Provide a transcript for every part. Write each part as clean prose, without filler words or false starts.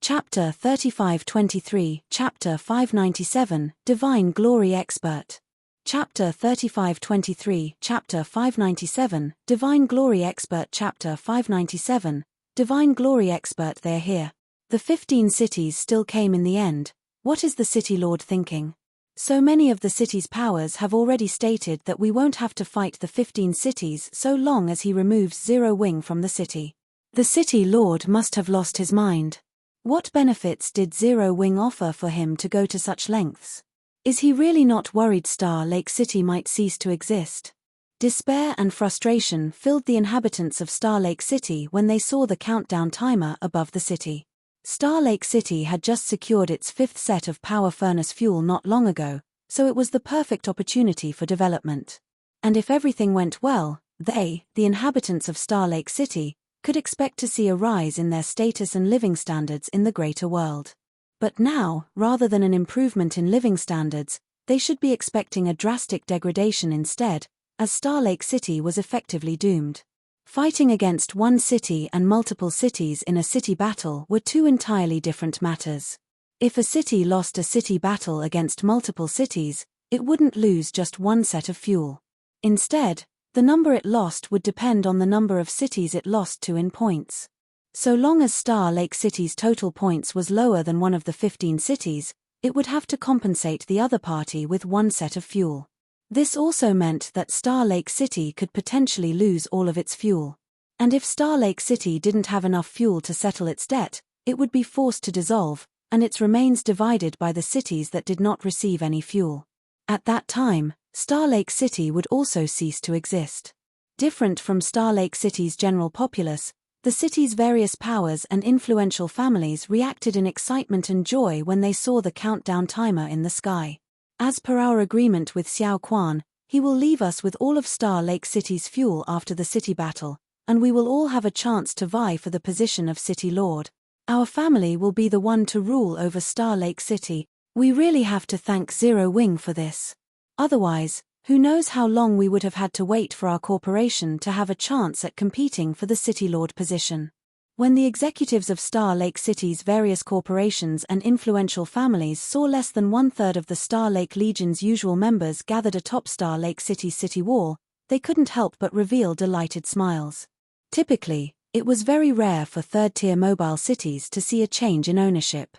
Chapter 3523, Chapter 597, Divine Glory Expert. Chapter 3523, Chapter 597, Divine Glory Expert. Chapter 597, Divine Glory Expert. They're here. The 15 cities still came in the end. What is the City Lord thinking? So many of the city's powers have already stated that we won't have to fight the 15 cities so long as he removes Zero Wing from the city. The City Lord must have lost his mind. What benefits did Zero Wing offer for him to go to such lengths? Is he really not worried Star Lake City might cease to exist? Despair and frustration filled the inhabitants of Star Lake City when they saw the countdown timer above the city. Star Lake City had just secured its 5th set of power furnace fuel not long ago, so it was the perfect opportunity for development. And if everything went well, they, the inhabitants of Star Lake City, could expect to see a rise in their status and living standards in the greater world. But now, rather than an improvement in living standards, they should be expecting a drastic degradation instead, as Star Lake City was effectively doomed. Fighting against one city and multiple cities in a city battle were two entirely different matters. If a city lost a city battle against multiple cities, it wouldn't lose just one set of fuel. Instead, the number it lost would depend on the number of cities it lost to in points. So long as Star Lake City's total points was lower than one of the 15 cities, it would have to compensate the other party with one set of fuel. This also meant that Star Lake City could potentially lose all of its fuel. And if Star Lake City didn't have enough fuel to settle its debt, it would be forced to dissolve, and its remains divided by the cities that did not receive any fuel. At that time, Star Lake City would also cease to exist. Different from Star Lake City's general populace, the city's various powers and influential families reacted in excitement and joy when they saw the countdown timer in the sky. As per our agreement with Xiao Quan, he will leave us with all of Star Lake City's fuel after the city battle, and we will all have a chance to vie for the position of City Lord. Our family will be the one to rule over Star Lake City. We really have to thank Zero Wing for this. Otherwise, who knows how long we would have had to wait for our corporation to have a chance at competing for the City Lord position. When the executives of Star Lake City's various corporations and influential families saw less than 1/3 of the Star Lake Legion's usual members gathered atop Star Lake City's city wall, they couldn't help but reveal delighted smiles. Typically, it was very rare for third-tier mobile cities to see a change in ownership.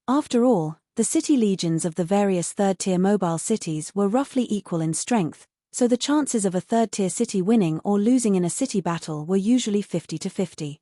After all, the city legions of the various third-tier mobile cities were roughly equal in strength, so the chances of a third-tier city winning or losing in a city battle were usually 50-50.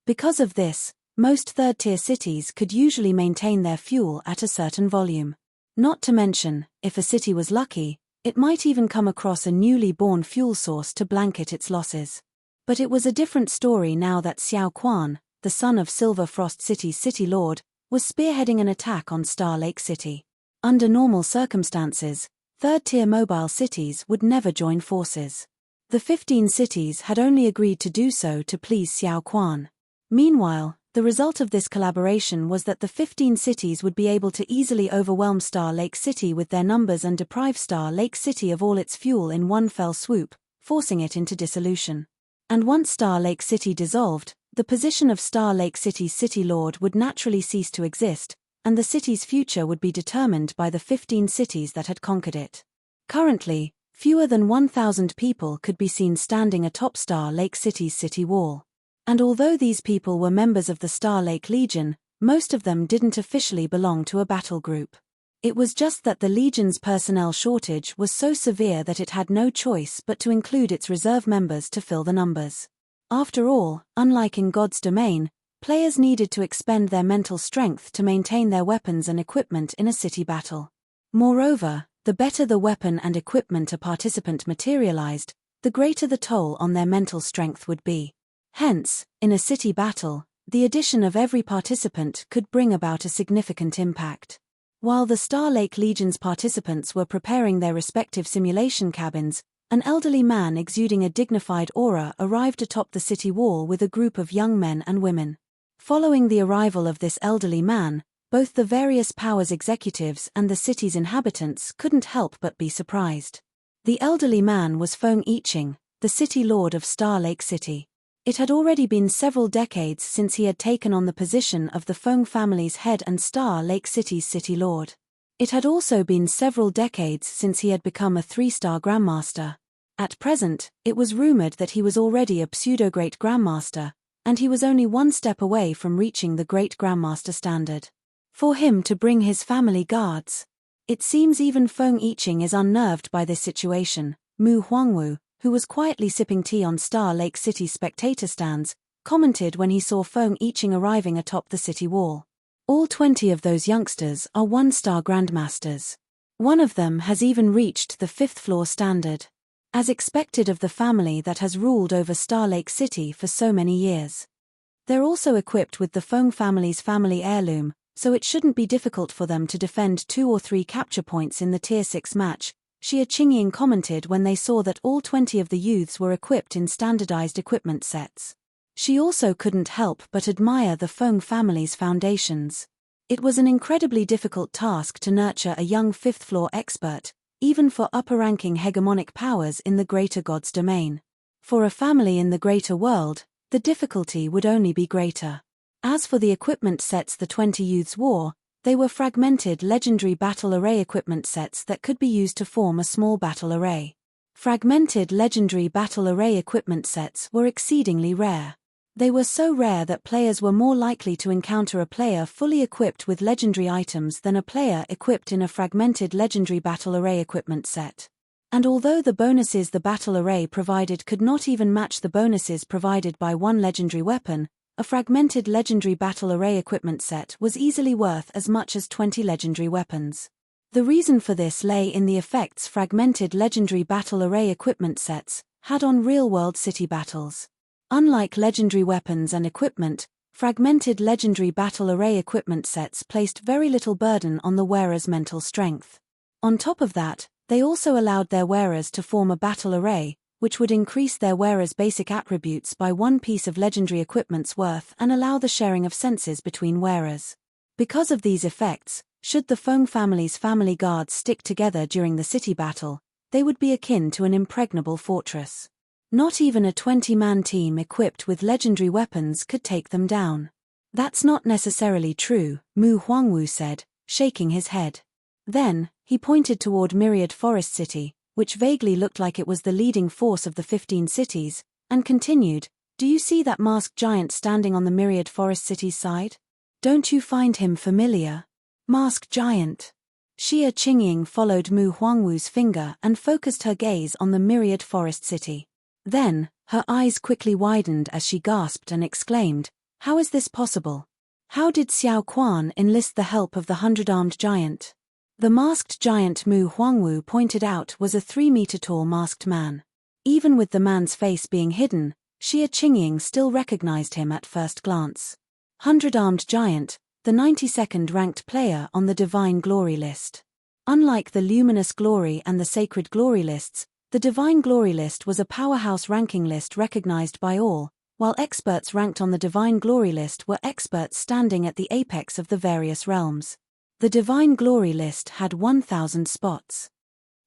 Because of this, most third-tier cities could usually maintain their fuel at a certain volume. Not to mention, if a city was lucky, it might even come across a newly born fuel source to blanket its losses. But it was a different story now that Xiao Quan, the son of Silver Frost City's City Lord, was spearheading an attack on Star Lake City. Under normal circumstances, third-tier mobile cities would never join forces. The 15 cities had only agreed to do so to please Xiao Quan. Meanwhile, the result of this collaboration was that the 15 cities would be able to easily overwhelm Star Lake City with their numbers and deprive Star Lake City of all its fuel in one fell swoop, forcing it into dissolution. And once Star Lake City dissolved, the position of Star Lake City's City Lord would naturally cease to exist, and the city's future would be determined by the 15 cities that had conquered it. Currently, fewer than 1,000 people could be seen standing atop Star Lake City's city wall. And although these people were members of the Star Lake Legion, most of them didn't officially belong to a battle group. It was just that the Legion's personnel shortage was so severe that it had no choice but to include its reserve members to fill the numbers. After all, unlike in God's domain, players needed to expend their mental strength to maintain their weapons and equipment in a city battle. Moreover, the better the weapon and equipment a participant materialized, the greater the toll on their mental strength would be. Hence, in a city battle, the addition of every participant could bring about a significant impact. While the Star Lake Legion's participants were preparing their respective simulation cabins, an elderly man exuding a dignified aura arrived atop the city wall with a group of young men and women. Following the arrival of this elderly man, both the various powers executives and the city's inhabitants couldn't help but be surprised. The elderly man was Feng Yiqing, the City Lord of Star Lake City. It had already been several decades since he had taken on the position of the Feng family's head and Star Lake City's city lord. It had also been several decades since he had become a 3-star grandmaster. At present, it was rumored that he was already a pseudo-great grandmaster, and he was only one step away from reaching the great grandmaster standard. For him to bring his family guards. It seems even Feng Yiqing is unnerved by this situation. Mu Huangwu, who was quietly sipping tea on Star Lake City's spectator stands, commented when he saw Feng Yiqing arriving atop the city wall. All 20 of those youngsters are 1-star grandmasters. One of them has even reached the 5th floor standard. As expected of the family that has ruled over Star Lake City for so many years. They're also equipped with the Feng family's family heirloom, so it shouldn't be difficult for them to defend 2 or 3 capture points in the Tier 6 match, Xia Qingying commented when they saw that all 20 of the youths were equipped in standardized equipment sets. She also couldn't help but admire the Feng family's foundations. It was an incredibly difficult task to nurture a young 5th-floor expert, even for upper-ranking hegemonic powers in the greater gods domain. For a family in the greater world, the difficulty would only be greater. As for the equipment sets the 20 youths wore, they were fragmented legendary battle array equipment sets that could be used to form a small battle array. Fragmented legendary battle array equipment sets were exceedingly rare. They were so rare that players were more likely to encounter a player fully equipped with legendary items than a player equipped in a fragmented legendary battle array equipment set. And although the bonuses the battle array provided could not even match the bonuses provided by one legendary weapon, a fragmented legendary battle array equipment set was easily worth as much as 20 legendary weapons. The reason for this lay in the effects fragmented legendary battle array equipment sets had on real-world city battles. Unlike legendary weapons and equipment, fragmented legendary battle array equipment sets placed very little burden on the wearer's mental strength. On top of that, they also allowed their wearers to form a battle array, which would increase their wearer's basic attributes by 1 piece of legendary equipment's worth and allow the sharing of senses between wearers. Because of these effects, should the Feng family's family guards stick together during the city battle, they would be akin to an impregnable fortress. Not even a 20-man team equipped with legendary weapons could take them down. That's not necessarily true, Mu Huangwu said, shaking his head. Then, he pointed toward Myriad Forest City, which vaguely looked like it was the leading force of the 15 cities, and continued, "Do you see that masked giant standing on the Myriad Forest City's side? Don't you find him familiar?" Masked giant. Xia Qingying followed Mu Huangwu's finger and focused her gaze on the Myriad Forest City. Then, her eyes quickly widened as she gasped and exclaimed, "How is this possible? How did Xiao Quan enlist the help of the 100-armed giant?" The masked giant Mu Huangwu pointed out was a 3-meter-tall masked man. Even with the man's face being hidden, Xia Qingying still recognized him at first glance. 100-armed giant, the 92nd ranked player on the Divine Glory list. Unlike the Luminous Glory and the Sacred Glory lists, the Divine Glory list was a powerhouse ranking list recognized by all, while experts ranked on the Divine Glory list were experts standing at the apex of the various realms. The Divine Glory list had 1,000 spots.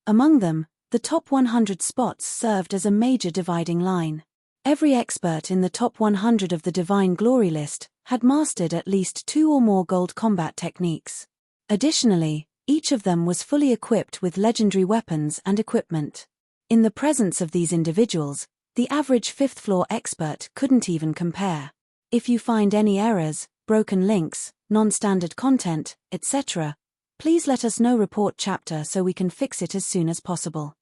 Among them, the top 100 spots served as a major dividing line. Every expert in the top 100 of the Divine Glory list had mastered at least 2 or more gold combat techniques. Additionally, each of them was fully equipped with legendary weapons and equipment. In the presence of these individuals, the average 5th-floor expert couldn't even compare. If you find any errors, broken links, non-standard content, etc., please let us know. Report chapter so we can fix it as soon as possible.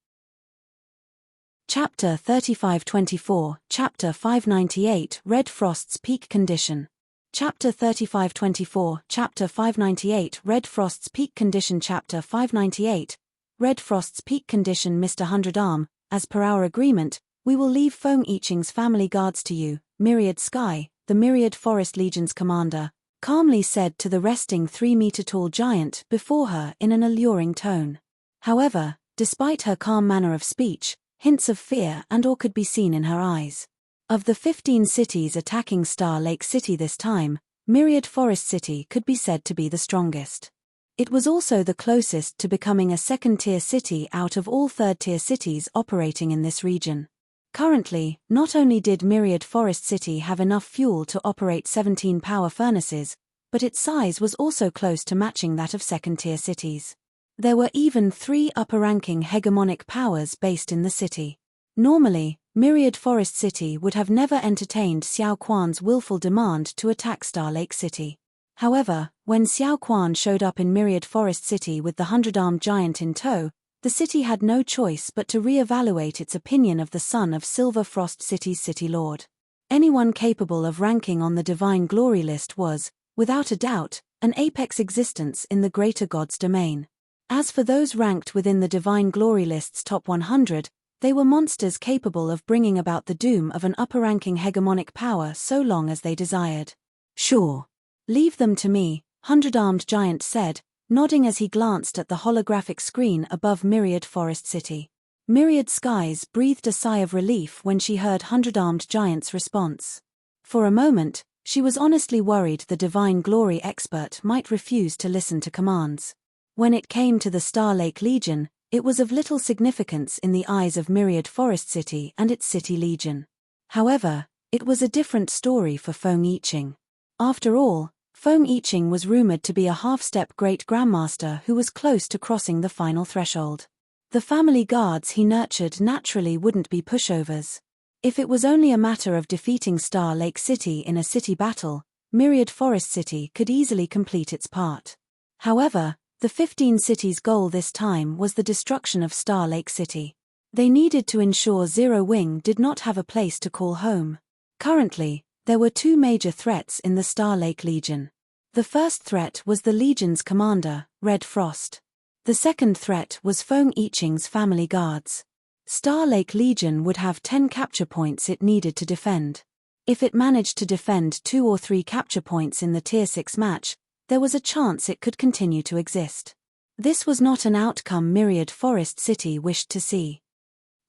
Chapter 3524, Chapter 598, Red Frost's Peak Condition. Chapter 3524, Chapter 598, Red Frost's Peak Condition. Chapter 598, Red Frost's Peak Condition. Mr. 100-Arm, as per our agreement, we will leave Feng Yiqing's family guards to you. Myriad Sky, the Myriad Forest Legion's commander, calmly said to the resting 3-meter-tall giant before her in an alluring tone. However, despite her calm manner of speech, hints of fear and awe could be seen in her eyes. Of the 15 cities attacking Star Lake City this time, Myriad Forest City could be said to be the strongest. It was also the closest to becoming a second-tier city out of all third-tier cities operating in this region. Currently, not only did Myriad Forest City have enough fuel to operate 17 power furnaces, but its size was also close to matching that of second-tier cities. There were even 3 upper-ranking hegemonic powers based in the city. Normally, Myriad Forest City would have never entertained Xiao Quan's willful demand to attack Star Lake City. However, when Xiao Quan showed up in Myriad Forest City with the 100-armed giant in tow, the city had no choice but to re-evaluate its opinion of the son of Silver Frost City's city lord. Anyone capable of ranking on the Divine Glory list was, without a doubt, an apex existence in the greater god's domain. As for those ranked within the Divine Glory list's top 100, they were monsters capable of bringing about the doom of an upper-ranking hegemonic power so long as they desired. Sure. Leave them to me, 100-armed giant said, nodding as he glanced at the holographic screen above Myriad Forest City. Myriad Skies breathed a sigh of relief when she heard 100-armed giant's response. For a moment, she was honestly worried the Divine Glory expert might refuse to listen to commands. When it came to the Star Lake Legion, it was of little significance in the eyes of Myriad Forest City and its city legion. However, it was a different story for Feng Yiqing. After all, Feng Yiqing was rumored to be a half-step great-grandmaster who was close to crossing the final threshold. The family guards he nurtured naturally wouldn't be pushovers. If it was only a matter of defeating Star Lake City in a city battle, Myriad Forest City could easily complete its part. However, the 15 cities' goal this time was the destruction of Star Lake City. They needed to ensure Zero Wing did not have a place to call home. Currently, there were 2 major threats in the Star Lake Legion. The first threat was the Legion's commander, Red Frost. The second threat was Feng Yiqing's family guards. Star Lake Legion would have 10 capture points it needed to defend. If it managed to defend 2 or 3 capture points in the Tier 6 match, there was a chance it could continue to exist. This was not an outcome Myriad Forest City wished to see.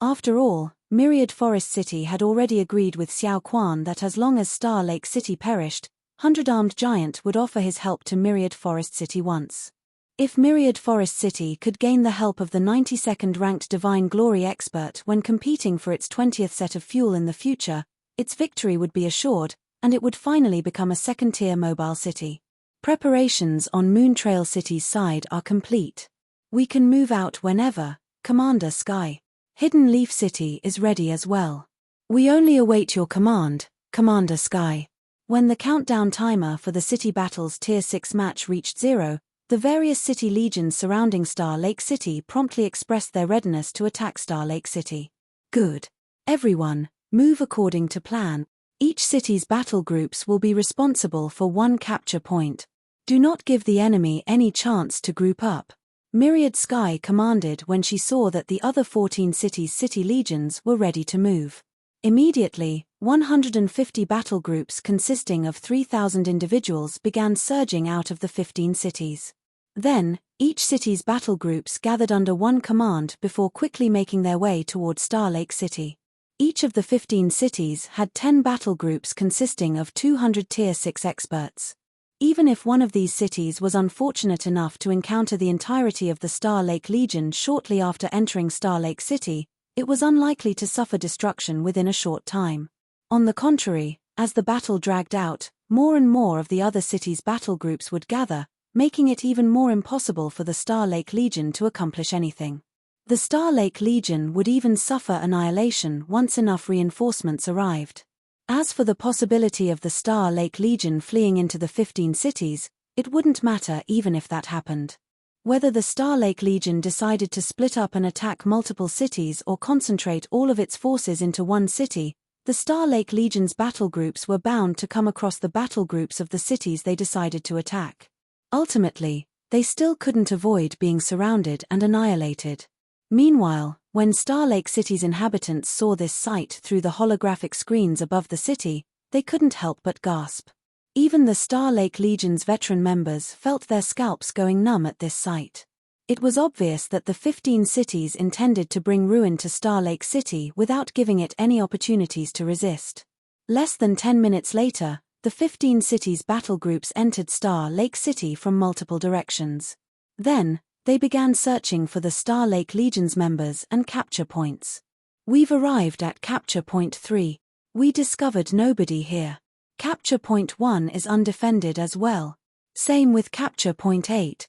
After all, Myriad Forest City had already agreed with Xiao Quan that as long as Star Lake City perished, 100-armed giant would offer his help to Myriad Forest City once. If Myriad Forest City could gain the help of the 92nd ranked Divine Glory expert when competing for its 20th set of fuel in the future, its victory would be assured, and it would finally become a second-tier mobile city. Preparations on Moontrail City's side are complete. We can move out whenever, Commander Sky. Hidden Leaf City is ready as well. We only await your command, Commander Sky. When the countdown timer for the city battle's Tier 6 match reached 0, the various city legions surrounding Star Lake City promptly expressed their readiness to attack Star Lake City. Good. Everyone, move according to plan. Each city's battle groups will be responsible for 1 capture point. Do not give the enemy any chance to group up. Myriad Sky commanded when she saw that the other 14 cities' city legions were ready to move. Immediately, 150 battle groups consisting of 3,000 individuals began surging out of the 15 cities. Then, each city's battle groups gathered under one command before quickly making their way toward Star Lake City. Each of the 15 cities had 10 battle groups consisting of 200 Tier 6 experts. Even if one of these cities was unfortunate enough to encounter the entirety of the Star Lake Legion shortly after entering Star Lake City, it was unlikely to suffer destruction within a short time. On the contrary, as the battle dragged out, more and more of the other cities' battle groups would gather, making it even more impossible for the Star Lake Legion to accomplish anything. The Star Lake Legion would even suffer annihilation once enough reinforcements arrived. As for the possibility of the Star Lake Legion fleeing into the 15 cities, it wouldn't matter even if that happened. Whether the Star Lake Legion decided to split up and attack multiple cities or concentrate all of its forces into one city, the Star Lake Legion's battle groups were bound to come across the battle groups of the cities they decided to attack. Ultimately, they still couldn't avoid being surrounded and annihilated. Meanwhile, when Star Lake City's inhabitants saw this sight through the holographic screens above the city, they couldn't help but gasp. Even the Star Lake Legion's veteran members felt their scalps going numb at this sight. It was obvious that the 15 cities intended to bring ruin to Star Lake City without giving it any opportunities to resist. Less than 10 minutes later, the 15 cities' battle groups entered Star Lake City from multiple directions. Then, they began searching for the Star Lake Legion's members and capture points. We've arrived at capture point 3. We discovered nobody here. Capture point 1 is undefended as well. Same with capture point 8.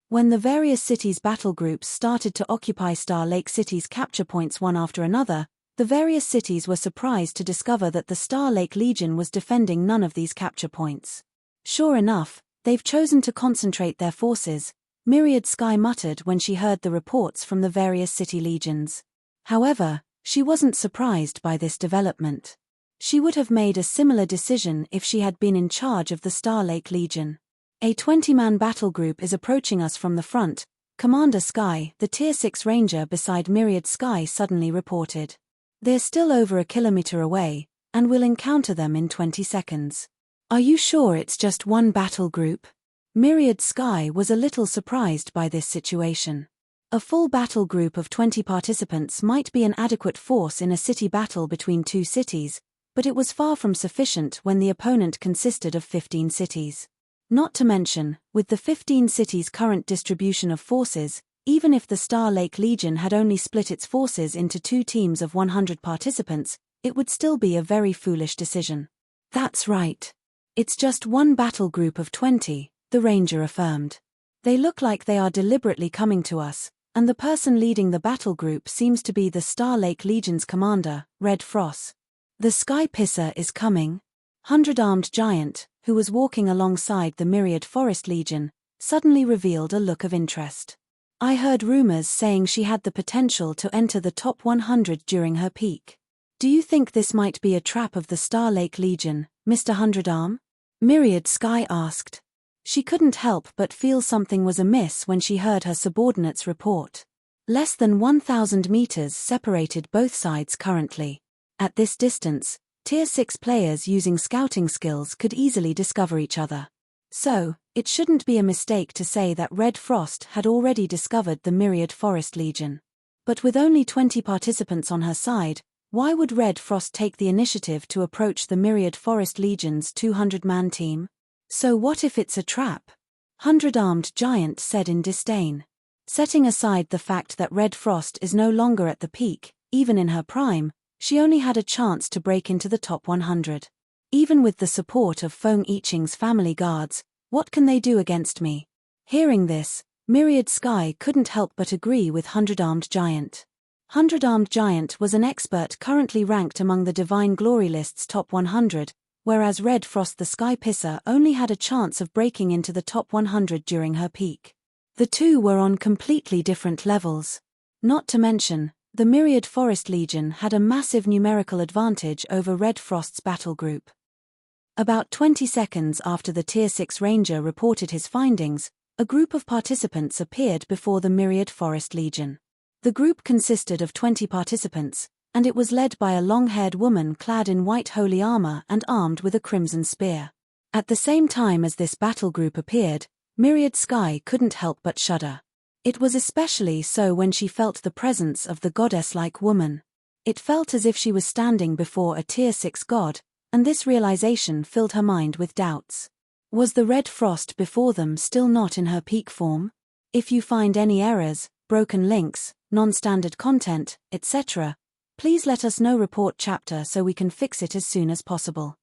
When the various cities' battle groups started to occupy Star Lake City's capture points one after another, the various cities were surprised to discover that the Star Lake Legion was defending none of these capture points. Sure enough, they've chosen to concentrate their forces, Myriad Sky muttered when she heard the reports from the various city legions. However, she wasn't surprised by this development. She would have made a similar decision if she had been in charge of the Star Lake Legion. A 20-man battle group is approaching us from the front, Commander Sky, the Tier 6 Ranger beside Myriad Sky, suddenly reported. They're still over a kilometer away, and we'll encounter them in 20 seconds. Are you sure it's just one battle group? Myriad Sky was a little surprised by this situation. A full battle group of 20 participants might be an adequate force in a city battle between two cities, but it was far from sufficient when the opponent consisted of 15 cities. Not to mention, with the 15 cities' current distribution of forces, even if the Star Lake Legion had only split its forces into two teams of 100 participants, it would still be a very foolish decision. That's right. It's just one battle group of 20, the Ranger affirmed. They look like they are deliberately coming to us, and the person leading the battle group seems to be the Star Lake Legion's commander, Red Frost. The Sky Pisser is coming. 100-armed giant, who was walking alongside the Myriad Forest Legion, suddenly revealed a look of interest. I heard rumors saying she had the potential to enter the top 100 during her peak. Do you think this might be a trap of the Star Lake Legion, Mr. 100-arm? Myriad Sky asked. She couldn't help but feel something was amiss when she heard her subordinate's report. Less than 1,000 meters separated both sides currently. At this distance, Tier 6 players using scouting skills could easily discover each other. So, it shouldn't be a mistake to say that Red Frost had already discovered the Myriad Forest Legion. But with only 20 participants on her side, why would Red Frost take the initiative to approach the Myriad Forest Legion's 200-man team? So what if it's a trap? 100-armed giant said in disdain. Setting aside the fact that Red Frost is no longer at the peak, even in her prime, she only had a chance to break into the top 100. Even with the support of Feng Yiqing's family guards, what can they do against me? Hearing this, Myriad Sky couldn't help but agree with 100-armed giant. 100-armed giant was an expert currently ranked among the Divine Glory list's top 100, whereas Red Frost the Sky Pisser only had a chance of breaking into the top 100 during her peak. The two were on completely different levels. Not to mention, the Myriad Forest Legion had a massive numerical advantage over Red Frost's battle group. About 20 seconds after the Tier 6 Ranger reported his findings, a group of participants appeared before the Myriad Forest Legion. The group consisted of 20 participants, and it was led by a long-haired woman clad in white holy armor and armed with a crimson spear. At the same time as this battle group appeared, Myriad Sky couldn't help but shudder. It was especially so when she felt the presence of the goddess-like woman. It felt as if she was standing before a Tier 6 god, and this realization filled her mind with doubts. Was the Red Frost before them still not in her peak form? If you find any errors, broken links, non-standard content, etc., please let us know. Report chapter so we can fix it as soon as possible.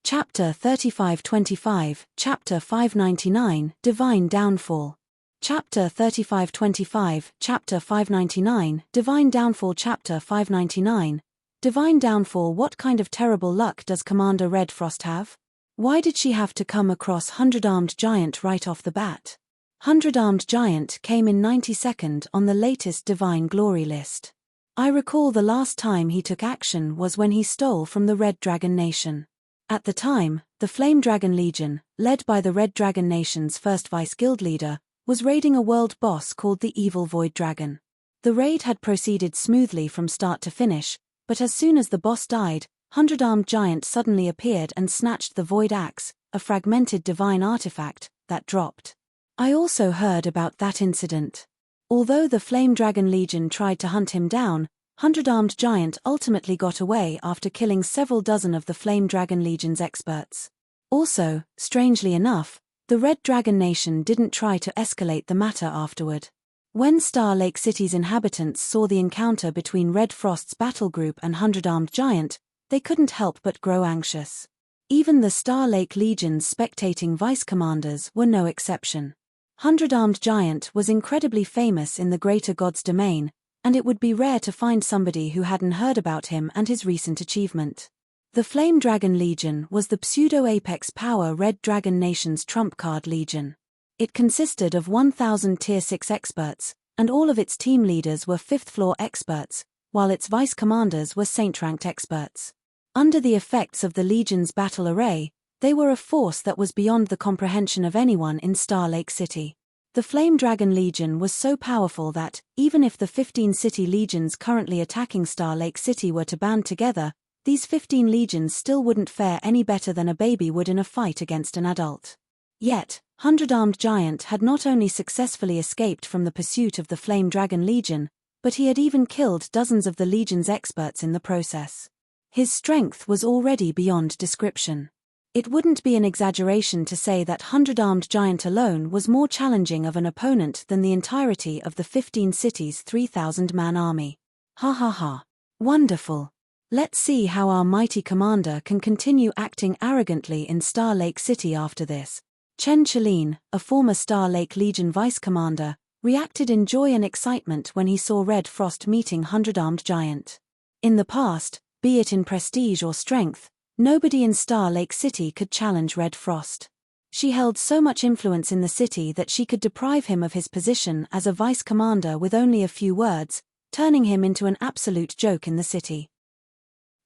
Chapter 3525, Chapter 599, Divine Downfall. Chapter 3525, Chapter 599, Divine Downfall. Chapter 599, Divine Downfall. What kind of terrible luck does Commander Red Frost have? Why did she have to come across 100-armed giant right off the bat? 100-armed giant came in 92nd on the latest Divine Glory list. I recall the last time he took action was when he stole from the Red Dragon Nation. At the time, the Flame Dragon Legion, led by the Red Dragon Nation's first Vice Guild leader, was raiding a world boss called the Evil Void Dragon. The raid had proceeded smoothly from start to finish, but as soon as the boss died, 100-armed giant suddenly appeared and snatched the Void Axe, a fragmented divine artifact, that dropped. I also heard about that incident. Although the Flame Dragon Legion tried to hunt him down, 100-armed giant ultimately got away after killing several dozen of the Flame Dragon Legion's experts. Also, strangely enough, the Red Dragon Nation didn't try to escalate the matter afterward. When Star Lake City's inhabitants saw the encounter between Red Frost's battle group and Hundred-Armed Giant, they couldn't help but grow anxious. Even the Star Lake Legion's spectating vice-commanders were no exception. Hundred-Armed Giant was incredibly famous in the Greater God's domain, and it would be rare to find somebody who hadn't heard about him and his recent achievement. The Flame Dragon Legion was the pseudo-apex power Red Dragon Nation's trump card legion. It consisted of 1,000 Tier 6 experts, and all of its team leaders were 5th-floor experts, while its vice-commanders were Saint-ranked experts. Under the effects of the Legion's battle array, they were a force that was beyond the comprehension of anyone in Star Lake City. The Flame Dragon Legion was so powerful that, even if the 15 city legions currently attacking Star Lake City were to band together, these 15 legions still wouldn't fare any better than a baby would in a fight against an adult. Yet, Hundred-Armed Giant had not only successfully escaped from the pursuit of the Flame Dragon Legion, but he had even killed dozens of the Legion's experts in the process. His strength was already beyond description. It wouldn't be an exaggeration to say that Hundred-Armed Giant alone was more challenging of an opponent than the entirety of the 15 cities' 3,000-man army. Ha ha ha. Wonderful. Let's see how our mighty commander can continue acting arrogantly in Star Lake City after this. Chen Chalene, a former Star Lake Legion vice-commander, reacted in joy and excitement when he saw Red Frost meeting Hundred-Armed Giant. In the past, be it in prestige or strength, nobody in Star Lake City could challenge Red Frost. She held so much influence in the city that she could deprive him of his position as a vice-commander with only a few words, turning him into an absolute joke in the city.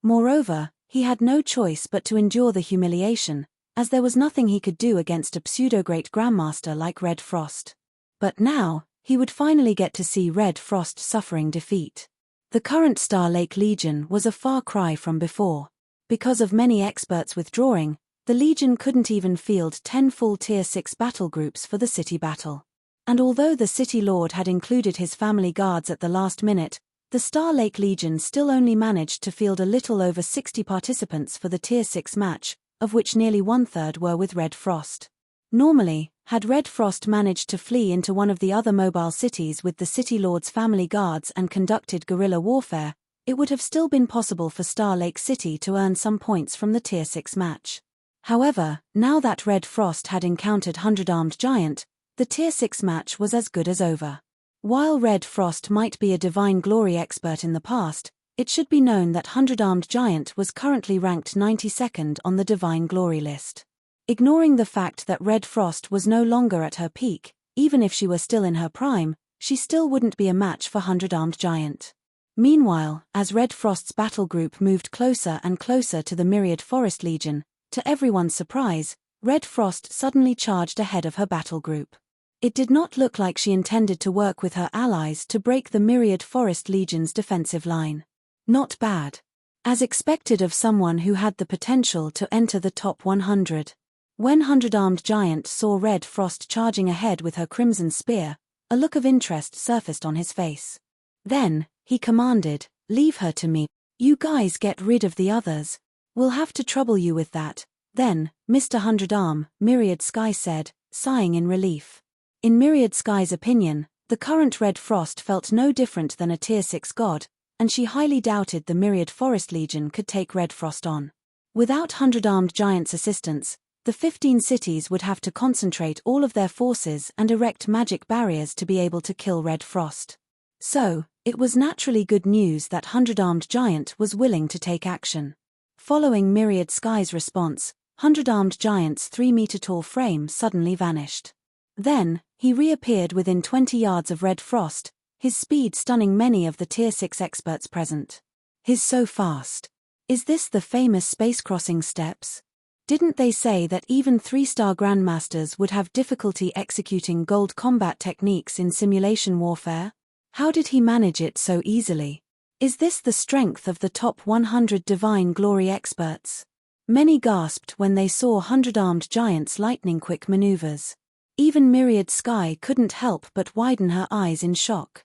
Moreover, he had no choice but to endure the humiliation, as there was nothing he could do against a pseudo-great grandmaster like Red Frost. But now, he would finally get to see Red Frost suffering defeat. The current Star Lake Legion was a far cry from before. Because of many experts withdrawing, the Legion couldn't even field 10 full Tier 6 battle groups for the city battle. And although the City Lord had included his family guards at the last minute, the Star Lake Legion still only managed to field a little over 60 participants for the Tier 6 match, of which nearly 1/3 were with Red Frost. Normally, had Red Frost managed to flee into one of the other mobile cities with the City Lord's family guards and conducted guerrilla warfare, it would have still been possible for Star Lake City to earn some points from the Tier 6 match. However, now that Red Frost had encountered Hundred-Armed Giant, the Tier 6 match was as good as over. While Red Frost might be a Divine Glory expert in the past, it should be known that Hundred-Armed Giant was currently ranked 92nd on the Divine Glory list. Ignoring the fact that Red Frost was no longer at her peak, even if she were still in her prime, she still wouldn't be a match for Hundred-Armed Giant. Meanwhile, as Red Frost's battle group moved closer and closer to the Myriad Forest Legion, to everyone's surprise, Red Frost suddenly charged ahead of her battle group. It did not look like she intended to work with her allies to break the Myriad Forest Legion's defensive line. Not bad. As expected of someone who had the potential to enter the top 100. When Hundred-Armed Giant saw Red Frost charging ahead with her crimson spear, a look of interest surfaced on his face. Then, he commanded, "Leave her to me. You guys get rid of the others. We'll have to trouble you with that." Then, Mr. Hundred-Arm, Myriad Sky said, sighing in relief. In Myriad Sky's opinion, the current Red Frost felt no different than a Tier 6 god, and she highly doubted the Myriad Forest Legion could take Red Frost on. Without Hundred-Armed Giant's assistance, the 15 cities would have to concentrate all of their forces and erect magic barriers to be able to kill Red Frost. So, it was naturally good news that Hundred-Armed Giant was willing to take action. Following Myriad Sky's response, Hundred-Armed Giant's 3-meter-tall frame suddenly vanished. Then, he reappeared within 20 yards of Red Frost, his speed stunning many of the Tier 6 experts present. "He's so fast. Is this the famous space-crossing steps? Didn't they say that even 3-star grandmasters would have difficulty executing gold combat techniques in simulation warfare? How did he manage it so easily? Is this the strength of the top 100 Divine Glory experts?" Many gasped when they saw Hundred-Armed Giant's lightning-quick maneuvers. Even Myriad Sky couldn't help but widen her eyes in shock.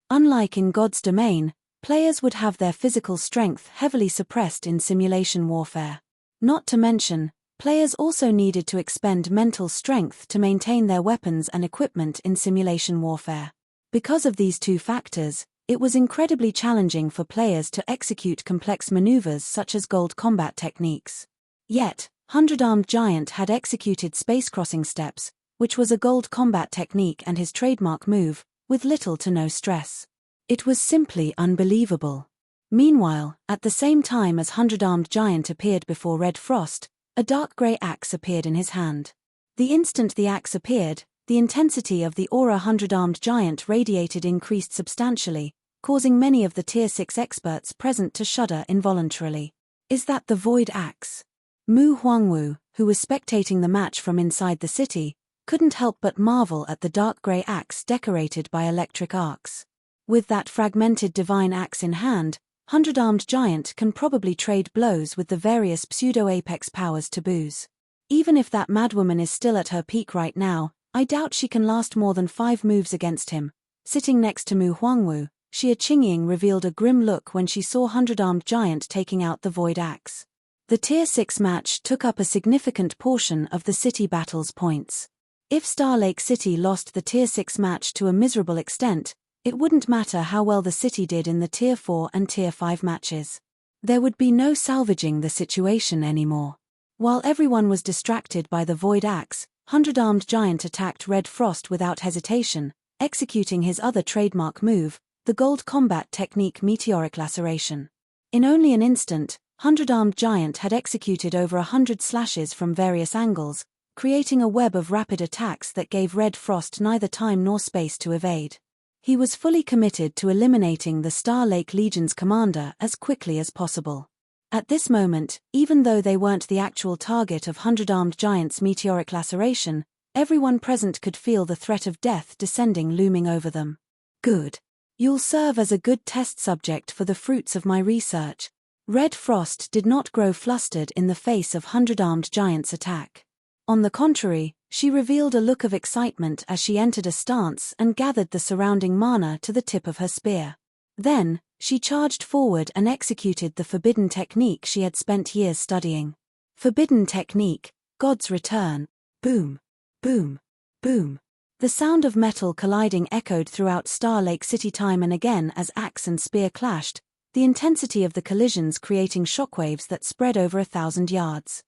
Unlike in God's domain, players would have their physical strength heavily suppressed in simulation warfare. Not to mention, players also needed to expend mental strength to maintain their weapons and equipment in simulation warfare. Because of these two factors, it was incredibly challenging for players to execute complex maneuvers such as gold combat techniques. Yet, Hundred-Armed Giant had executed space-crossing steps, which was a gold combat technique and his trademark move, with little to no stress. It was simply unbelievable. Meanwhile, at the same time as Hundred-Armed Giant appeared before Red Frost, a dark grey axe appeared in his hand. The instant the axe appeared, the intensity of the aura Hundred-Armed Giant radiated increased substantially, causing many of the Tier 6 experts present to shudder involuntarily. Is that the Void Axe? Mu Huangwu, who was spectating the match from inside the city, couldn't help but marvel at the dark grey axe decorated by electric arcs. With that fragmented divine axe in hand, Hundred-Armed Giant can probably trade blows with the various pseudo-apex powers taboos. Even if that madwoman is still at her peak right now, I doubt she can last more than 5 moves against him. Sitting next to Mu Huangwu, Xia Qingying revealed a grim look when she saw Hundred-Armed Giant taking out the Void Axe. The Tier 6 match took up a significant portion of the city battle's points. If Star Lake City lost the Tier 6 match to a miserable extent, it wouldn't matter how well the city did in the Tier 4 and Tier 5 matches. There would be no salvaging the situation anymore. While everyone was distracted by the Void Axe, Hundred-Armed Giant attacked Red Frost without hesitation, executing his other trademark move, the gold combat technique Meteoric Laceration. In only an instant, Hundred-Armed Giant had executed over 100 slashes from various angles, creating a web of rapid attacks that gave Red Frost neither time nor space to evade. He was fully committed to eliminating the Star Lake Legion's commander as quickly as possible. At this moment, even though they weren't the actual target of Hundred-Armed Giant's Meteoric Laceration, everyone present could feel the threat of death descending looming over them. Good. You'll serve as a good test subject for the fruits of my research. Red Frost did not grow flustered in the face of Hundred-Armed Giant's attack. On the contrary, she revealed a look of excitement as she entered a stance and gathered the surrounding mana to the tip of her spear. Then, she charged forward and executed the forbidden technique she had spent years studying. Forbidden technique, God's Return. Boom. Boom. Boom. The sound of metal colliding echoed throughout Star Lake City time and again as axe and spear clashed, the intensity of the collisions creating shockwaves that spread over 1,000 yards.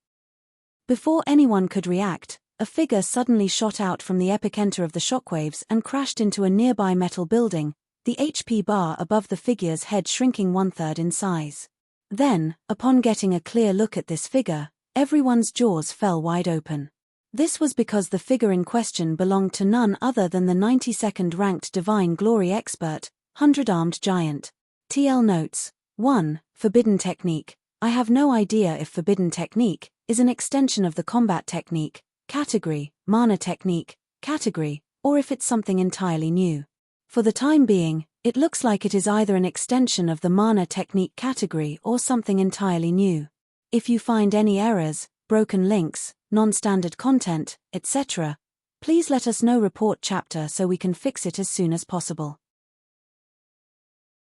Before anyone could react, a figure suddenly shot out from the epicenter of the shockwaves and crashed into a nearby metal building, the HP bar above the figure's head shrinking 1/3 in size. Then, upon getting a clear look at this figure, everyone's jaws fell wide open. This was because the figure in question belonged to none other than the 92nd ranked Divine Glory expert, Hundred-Armed Giant. TL Notes. 1. Forbidden Technique. I have no idea if Forbidden Technique is an extension of the combat technique, category, mana technique, category, or if it's something entirely new. For the time being, it looks like it is either an extension of the mana technique category or something entirely new. If you find any errors, broken links, non-standard content, etc., please let us know. Report chapter so we can fix it as soon as possible.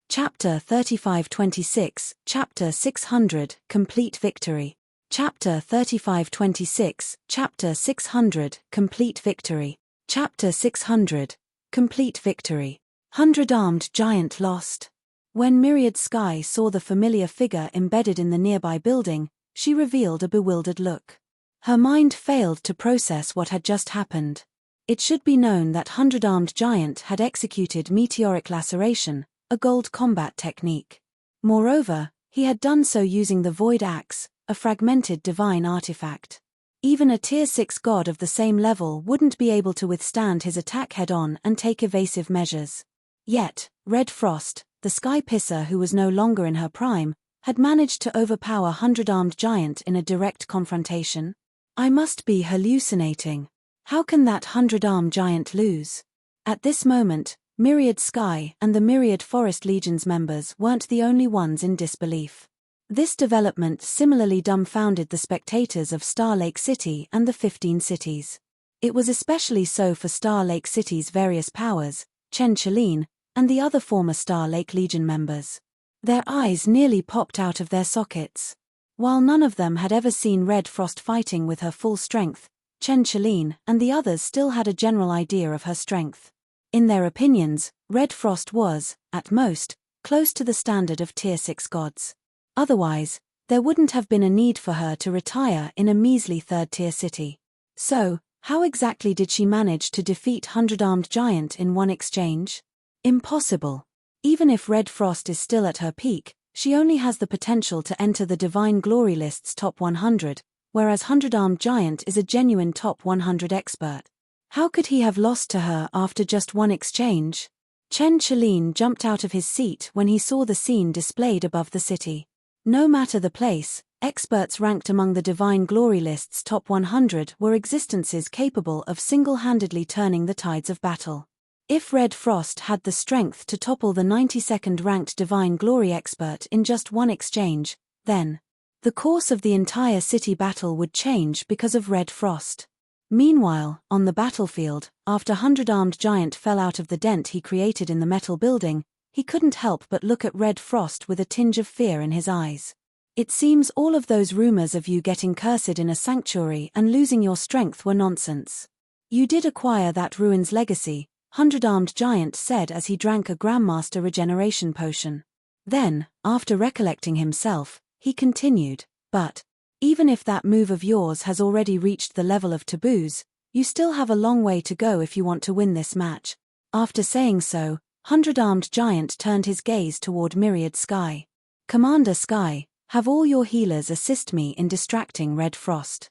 Chapter 3526, Chapter 600, Complete Victory. Chapter 3526, Chapter 600, Complete Victory. Chapter 600, Complete Victory. Hundred-Armed Giant lost. When Myriad Sky saw the familiar figure embedded in the nearby building, she revealed a bewildered look. Her mind failed to process what had just happened. It should be known that Hundred-Armed Giant had executed Meteoric Laceration, a gold combat technique. Moreover, he had done so using the Void Axe, a fragmented divine artifact. Even a Tier 6 god of the same level wouldn't be able to withstand his attack head-on and take evasive measures. Yet, Red Frost, the Sky Pisser who was no longer in her prime, had managed to overpower Hundred-Armed Giant in a direct confrontation. I must be hallucinating. How can that Hundred-Armed Giant lose? At this moment, Myriad Sky and the Myriad Forest Legion's members weren't the only ones in disbelief. This development similarly dumbfounded the spectators of Star Lake City and the 15 cities. It was especially so for Star Lake City's various powers, Chen Chalene, and the other former Star Lake Legion members. Their eyes nearly popped out of their sockets. While none of them had ever seen Red Frost fighting with her full strength, Chen Chalene and the others still had a general idea of her strength. In their opinions, Red Frost was, at most, close to the standard of Tier 6 gods. Otherwise, there wouldn't have been a need for her to retire in a measly third-tier city. So, how exactly did she manage to defeat 100-armed giant in one exchange? Impossible. Even if Red Frost is still at her peak, she only has the potential to enter the Divine Glory list's top 100, whereas 100-armed giant is a genuine top 100 expert. How could he have lost to her after just one exchange? Chen Chalin jumped out of his seat when he saw the scene displayed above the city. No matter the place, experts ranked among the Divine Glory list's top 100 were existences capable of single-handedly turning the tides of battle. If Red Frost had the strength to topple the 92nd ranked Divine Glory expert in just one exchange, then the course of the entire city battle would change because of Red Frost. Meanwhile, on the battlefield, after 100-armed giant fell out of the dent he created in the metal building, he couldn't help but look at Red Frost with a tinge of fear in his eyes. It seems all of those rumors of you getting cursed in a sanctuary and losing your strength were nonsense. You did acquire that ruin's legacy, 100-armed giant said as he drank a Grandmaster regeneration potion. Then, after recollecting himself, he continued, but even if that move of yours has already reached the level of taboos, you still have a long way to go if you want to win this match. After saying so, 100-armed giant turned his gaze toward Myriad Sky. Commander Sky, have all your healers assist me in distracting Red Frost.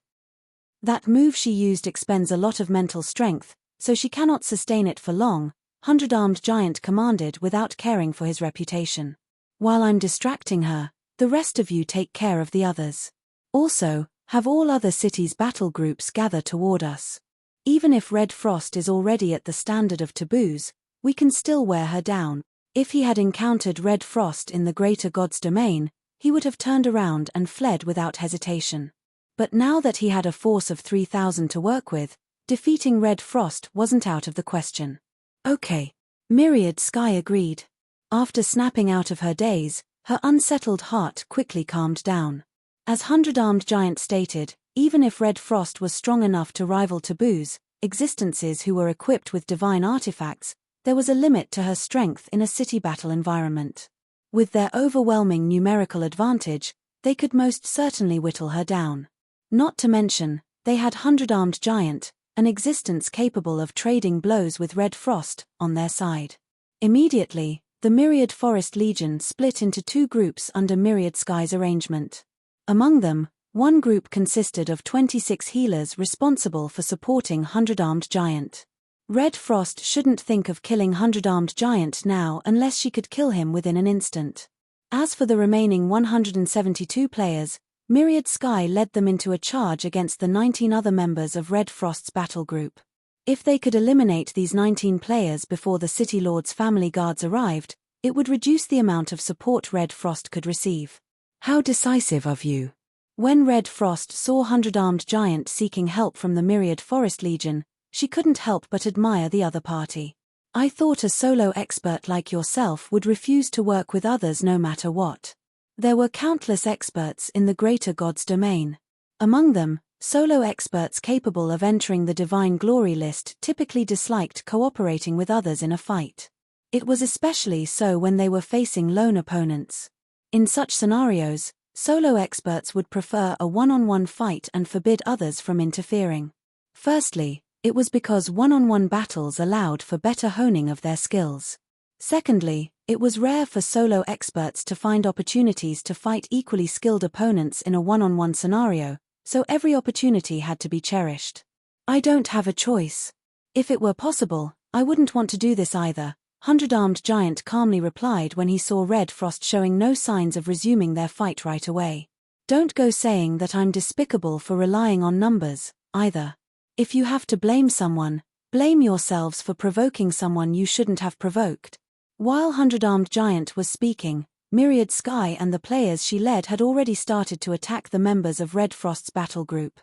That move she used expends a lot of mental strength, so she cannot sustain it for long, 100-armed giant commanded without caring for his reputation. While I'm distracting her, the rest of you take care of the others. Also, have all other cities' battle groups gather toward us. Even if Red Frost is already at the standard of taboos, we can still wear her down. If he had encountered Red Frost in the greater god's domain, he would have turned around and fled without hesitation. But now that he had a force of 3,000 to work with, defeating Red Frost wasn't out of the question. Okay. Myriad Sky agreed. After snapping out of her daze, her unsettled heart quickly calmed down. As 100-armed giant stated, even if Red Frost was strong enough to rival taboos, existences who were equipped with divine artifacts, there was a limit to her strength in a city battle environment. With their overwhelming numerical advantage, they could most certainly whittle her down. Not to mention, they had 100-armed giant, an existence capable of trading blows with Red Frost, on their side. Immediately, the Myriad Forest Legion split into two groups under Myriad Sky's arrangement. Among them, one group consisted of 26 healers responsible for supporting 100-armed giant. Red Frost shouldn't think of killing 100-armed giant now unless she could kill him within an instant. As for the remaining 172 players, Myriad Sky led them into a charge against the 19 other members of Red Frost's battle group. If they could eliminate these 19 players before the City Lord's family guards arrived, it would reduce the amount of support Red Frost could receive. How decisive of you. When Red Frost saw 100-armed giant seeking help from the Myriad Forest Legion, she couldn't help but admire the other party. I thought a solo expert like yourself would refuse to work with others no matter what. There were countless experts in the greater god's domain. Among them, solo experts capable of entering the Divine Glory list typically disliked cooperating with others in a fight. It was especially so when they were facing lone opponents. In such scenarios, solo experts would prefer a one-on-one fight and forbid others from interfering. Firstly, it was because one-on-one battles allowed for better honing of their skills. Secondly, it was rare for solo experts to find opportunities to fight equally skilled opponents in a one-on-one scenario, so every opportunity had to be cherished. I don't have a choice. If it were possible, I wouldn't want to do this either, 100-armed giant calmly replied when he saw Red Frost showing no signs of resuming their fight right away. Don't go saying that I'm despicable for relying on numbers, either. If you have to blame someone, blame yourselves for provoking someone you shouldn't have provoked. While 100-armed giant was speaking, Myriad Sky and the players she led had already started to attack the members of Red Frost's battle group.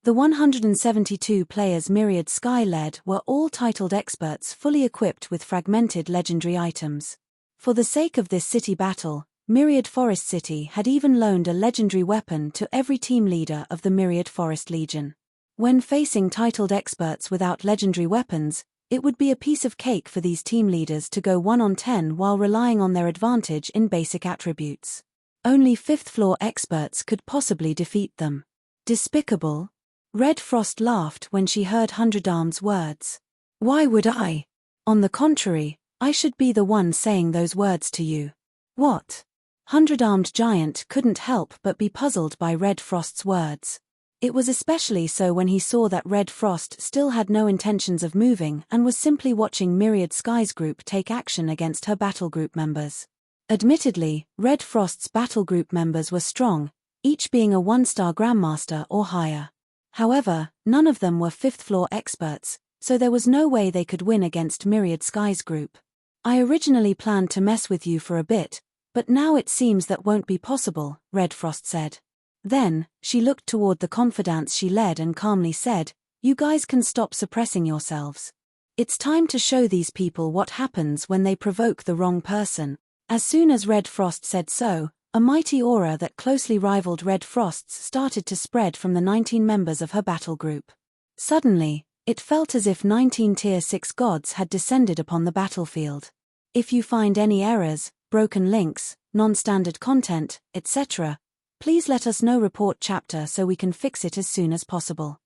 The 172 players Myriad Sky led were all titled experts fully equipped with fragmented legendary items. For the sake of this city battle, Myriad Forest City had even loaned a legendary weapon to every team leader of the Myriad Forest Legion. When facing titled experts without legendary weapons, It would be a piece of cake for these team leaders to go 1-on-10 while relying on their advantage in basic attributes. Only 5th floor experts could possibly defeat them. Despicable? Red Frost laughed when she heard Hundred Arm's words. Why would I? On the contrary, I should be the one saying those words to you. What? Hundred-Armed Giant couldn't help but be puzzled by Red Frost's words. It was especially so when he saw that Red Frost still had no intentions of moving and was simply watching Myriad Sky's group take action against her battle group members. Admittedly, Red Frost's battle group members were strong, each being a 1-star Grandmaster or higher. However, none of them were 5th floor experts, so there was no way they could win against Myriad Sky's group. I originally planned to mess with you for a bit, but now it seems that won't be possible, Red Frost said. Then, she looked toward the confidants she led and calmly said, you guys can stop suppressing yourselves. It's time to show these people what happens when they provoke the wrong person. As soon as Red Frost said so, a mighty aura that closely rivaled Red Frost's started to spread from the 19 members of her battle group. Suddenly, it felt as if 19 Tier 6 gods had descended upon the battlefield. If you find any errors, broken links, non-standard content, etc., please let us know. Report chapter so we can fix it as soon as possible.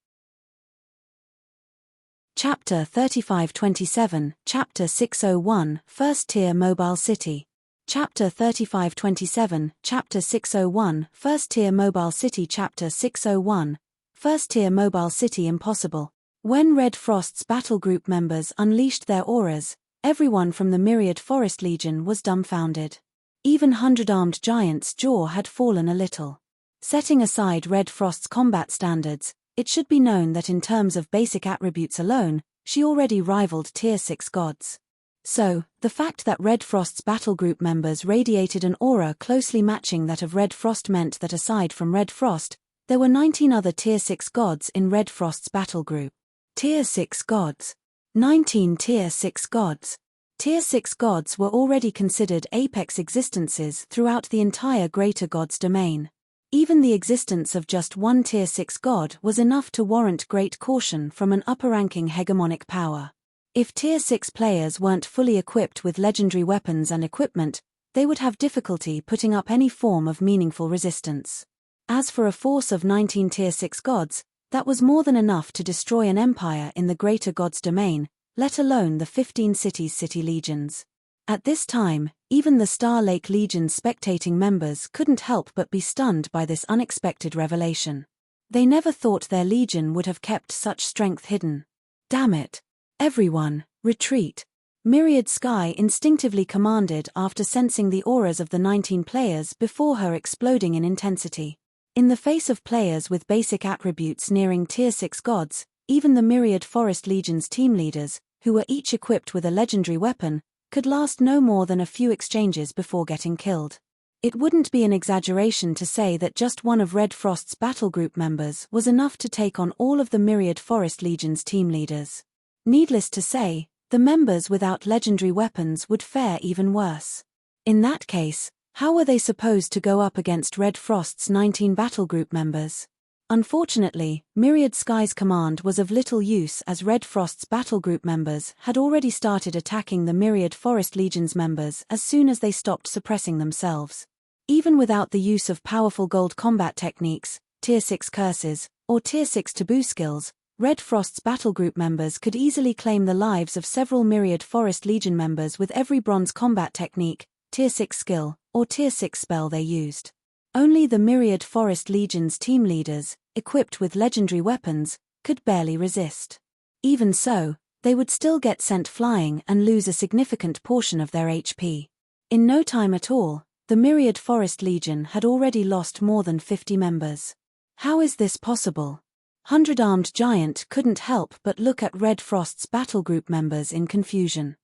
Chapter 3527, Chapter 601, First Tier Mobile City. Chapter 3527, Chapter 601, First Tier Mobile City. Chapter 601, First Tier Mobile City. Impossible. When Red Frost's battle group members unleashed their auras, everyone from the Myriad Forest Legion was dumbfounded. Even Hundred-Armed Giant's jaw had fallen a little. Setting aside Red Frost's combat standards, it should be known that in terms of basic attributes alone, she already rivaled Tier 6 gods. So, the fact that Red Frost's battle group members radiated an aura closely matching that of Red Frost meant that aside from Red Frost, there were 19 other Tier 6 gods in Red Frost's battle group. Tier 6 gods. 19 Tier 6 gods. Tier 6 gods were already considered apex existences throughout the entire Greater Gods domain. Even the existence of just one Tier 6 god was enough to warrant great caution from an upper-ranking hegemonic power. If Tier 6 players weren't fully equipped with legendary weapons and equipment, they would have difficulty putting up any form of meaningful resistance. As for a force of 19 Tier 6 gods, that was more than enough to destroy an empire in the Greater Gods domain, let alone the 15 cities' city legions. At this time, even the Star Lake Legion's spectating members couldn't help but be stunned by this unexpected revelation. They never thought their legion would have kept such strength hidden. Damn it! Everyone, retreat! Myriad Sky instinctively commanded after sensing the auras of the 19 players before her exploding in intensity. In the face of players with basic attributes nearing Tier 6 gods, even the Myriad Forest Legion's team leaders, who were each equipped with a legendary weapon, could last no more than a few exchanges before getting killed. It wouldn't be an exaggeration to say that just one of Red Frost's battle group members was enough to take on all of the Myriad Forest Legion's team leaders. Needless to say, the members without legendary weapons would fare even worse. In that case, how were they supposed to go up against Red Frost's 19 battle group members? Unfortunately, Myriad Sky's command was of little use as Red Frost's battle group members had already started attacking the Myriad Forest Legion's members as soon as they stopped suppressing themselves. Even without the use of powerful gold combat techniques, Tier 6 curses, or Tier 6 taboo skills, Red Frost's battle group members could easily claim the lives of several Myriad Forest Legion members with every bronze combat technique, Tier 6 skill, or Tier 6 spell they used. Only the Myriad Forest Legion's team leaders, equipped with legendary weapons, could barely resist. Even so, they would still get sent flying and lose a significant portion of their HP. In no time at all, the Myriad Forest Legion had already lost more than 50 members. How is this possible? Hundred-Armed Giant couldn't help but look at Red Frost's battle group members in confusion.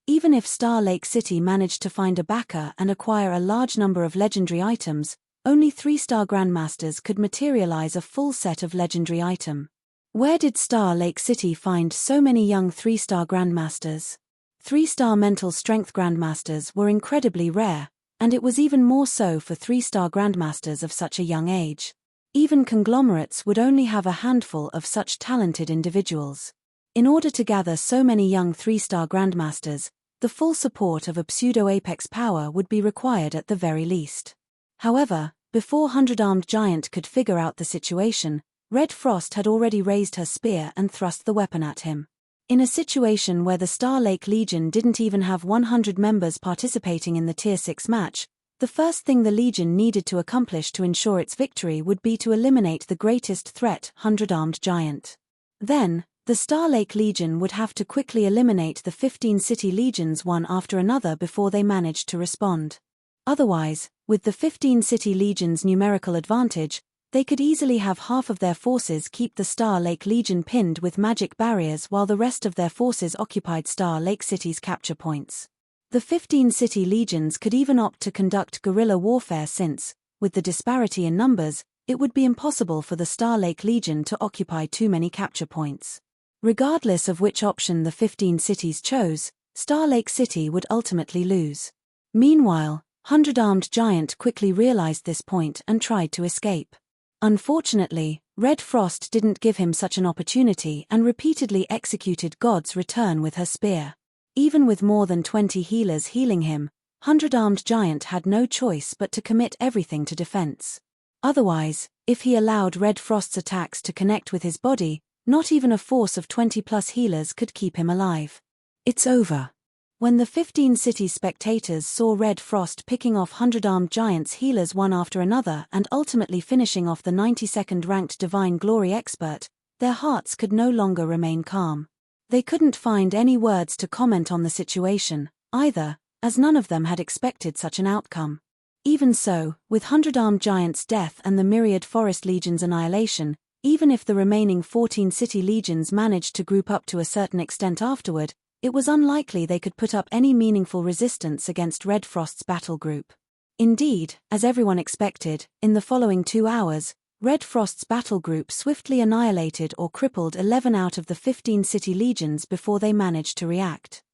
Even if Star Lake City managed to find a backer and acquire a large number of legendary items, only 3-star Grandmasters could materialize a full set of legendary item. Where did Star Lake City find so many young 3-star Grandmasters? 3-star mental strength Grandmasters were incredibly rare, and it was even more so for 3-star Grandmasters of such a young age. Even conglomerates would only have a handful of such talented individuals. In order to gather so many young 3-star grandmasters, the full support of a pseudo-apex power would be required at the very least. However, before Hundred-Armed Giant could figure out the situation, Red Frost had already raised her spear and thrust the weapon at him. In a situation where the Star Lake Legion didn't even have 100 members participating in the Tier 6 match, the first thing the Legion needed to accomplish to ensure its victory would be to eliminate the greatest threat, Hundred-Armed Giant. Then, the Star Lake Legion would have to quickly eliminate the 15 city legions one after another before they managed to respond. Otherwise, with the 15 city legions' numerical advantage, they could easily have half of their forces keep the Star Lake Legion pinned with magic barriers while the rest of their forces occupied Star Lake City's capture points. The 15 city legions could even opt to conduct guerrilla warfare since, with the disparity in numbers, it would be impossible for the Star Lake Legion to occupy too many capture points. Regardless of which option the 15 cities chose, Star Lake City would ultimately lose. Meanwhile, Hundred-Armed Giant quickly realized this point and tried to escape. Unfortunately, Red Frost didn't give him such an opportunity and repeatedly executed God's Return with her spear. Even with more than 20 healers healing him, Hundred-Armed Giant had no choice but to commit everything to defense. Otherwise, if he allowed Red Frost's attacks to connect with his body, not even a force of 20+ healers could keep him alive. It's over. When the 15 city spectators saw Red Frost picking off Hundred-Armed Giant's healers one after another and ultimately finishing off the 92nd ranked Divine Glory expert, their hearts could no longer remain calm. They couldn't find any words to comment on the situation, either, as none of them had expected such an outcome. Even so, with Hundred-Armed Giant's death and the Myriad Forest Legion's annihilation, even if the remaining 14 city legions managed to group up to a certain extent afterward, it was unlikely they could put up any meaningful resistance against Red Frost's battle group. Indeed, as everyone expected, in the following 2 hours, Red Frost's battle group swiftly annihilated or crippled 11 out of the 15 city legions before they managed to react.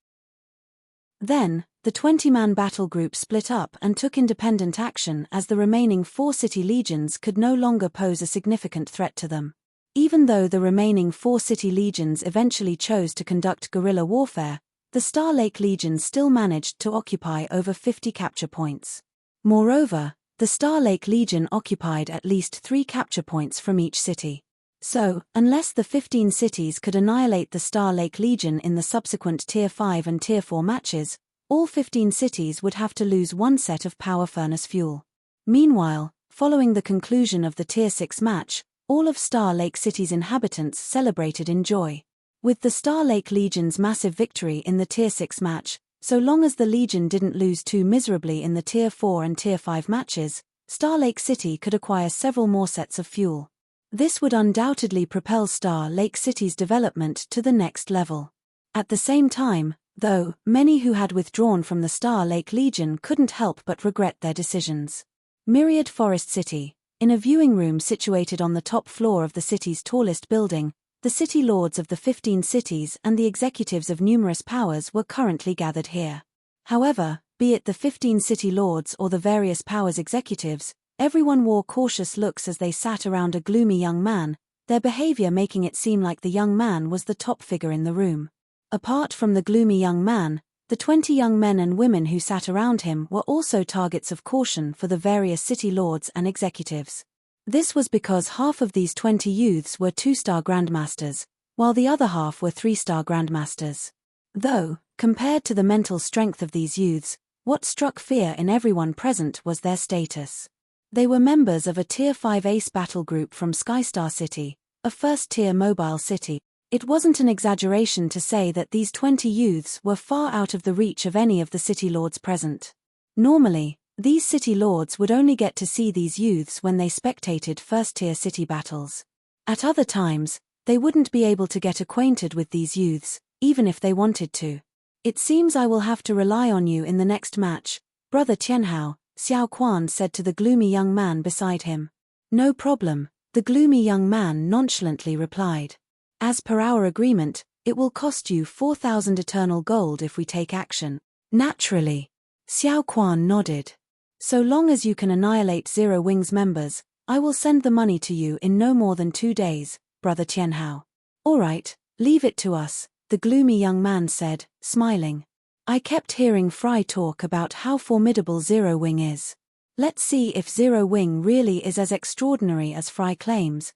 Then, the 20-man battle group split up and took independent action as the remaining 4 city legions could no longer pose a significant threat to them. Even though the remaining 4 city legions eventually chose to conduct guerrilla warfare, the Star Lake Legion still managed to occupy over 50 capture points. Moreover, the Star Lake Legion occupied at least 3 capture points from each city. So, unless the 15 cities could annihilate the Star Lake Legion in the subsequent Tier 5 and Tier 4 matches, all 15 cities would have to lose 1 set of power furnace fuel. Meanwhile, following the conclusion of the Tier 6 match, all of Star Lake City's inhabitants celebrated in joy. With the Star Lake Legion's massive victory in the Tier 6 match, so long as the Legion didn't lose too miserably in the Tier 4 and Tier 5 matches, Star Lake City could acquire several more sets of fuel. This would undoubtedly propel Star Lake City's development to the next level. At the same time, though, many who had withdrawn from the Star Lake Legion couldn't help but regret their decisions. Myriad Forest City. In a viewing room situated on the top floor of the city's tallest building, the city lords of the 15 cities and the executives of numerous powers were currently gathered here. However, be it the 15 city lords or the various powers executives, everyone wore cautious looks as they sat around a gloomy young man, their behavior making it seem like the young man was the top figure in the room. Apart from the gloomy young man, the 20 young men and women who sat around him were also targets of caution for the various city lords and executives. This was because half of these 20 youths were 2-star grandmasters, while the other half were 3-star grandmasters. Though, compared to the mental strength of these youths, what struck fear in everyone present was their status. They were members of a Tier 5 ace battle group from Skystar City, a first-tier mobile city. It wasn't an exaggeration to say that these 20 youths were far out of the reach of any of the city lords present. Normally, these city lords would only get to see these youths when they spectated first-tier city battles. At other times, they wouldn't be able to get acquainted with these youths, even if they wanted to. It seems I will have to rely on you in the next match, Brother Tianhao, Xiao Quan said to the gloomy young man beside him. No problem, the gloomy young man nonchalantly replied. As per our agreement, it will cost you 4,000 eternal gold if we take action. Naturally. Xiao Quan nodded. So long as you can annihilate Zero Wings members, I will send the money to you in no more than 2 days, Brother Tianhao. Alright, Leave it to us, the gloomy young man said, smiling. I kept hearing Fry talk about how formidable Zero Wing is. Let's see if Zero Wing really is as extraordinary as Fry claims.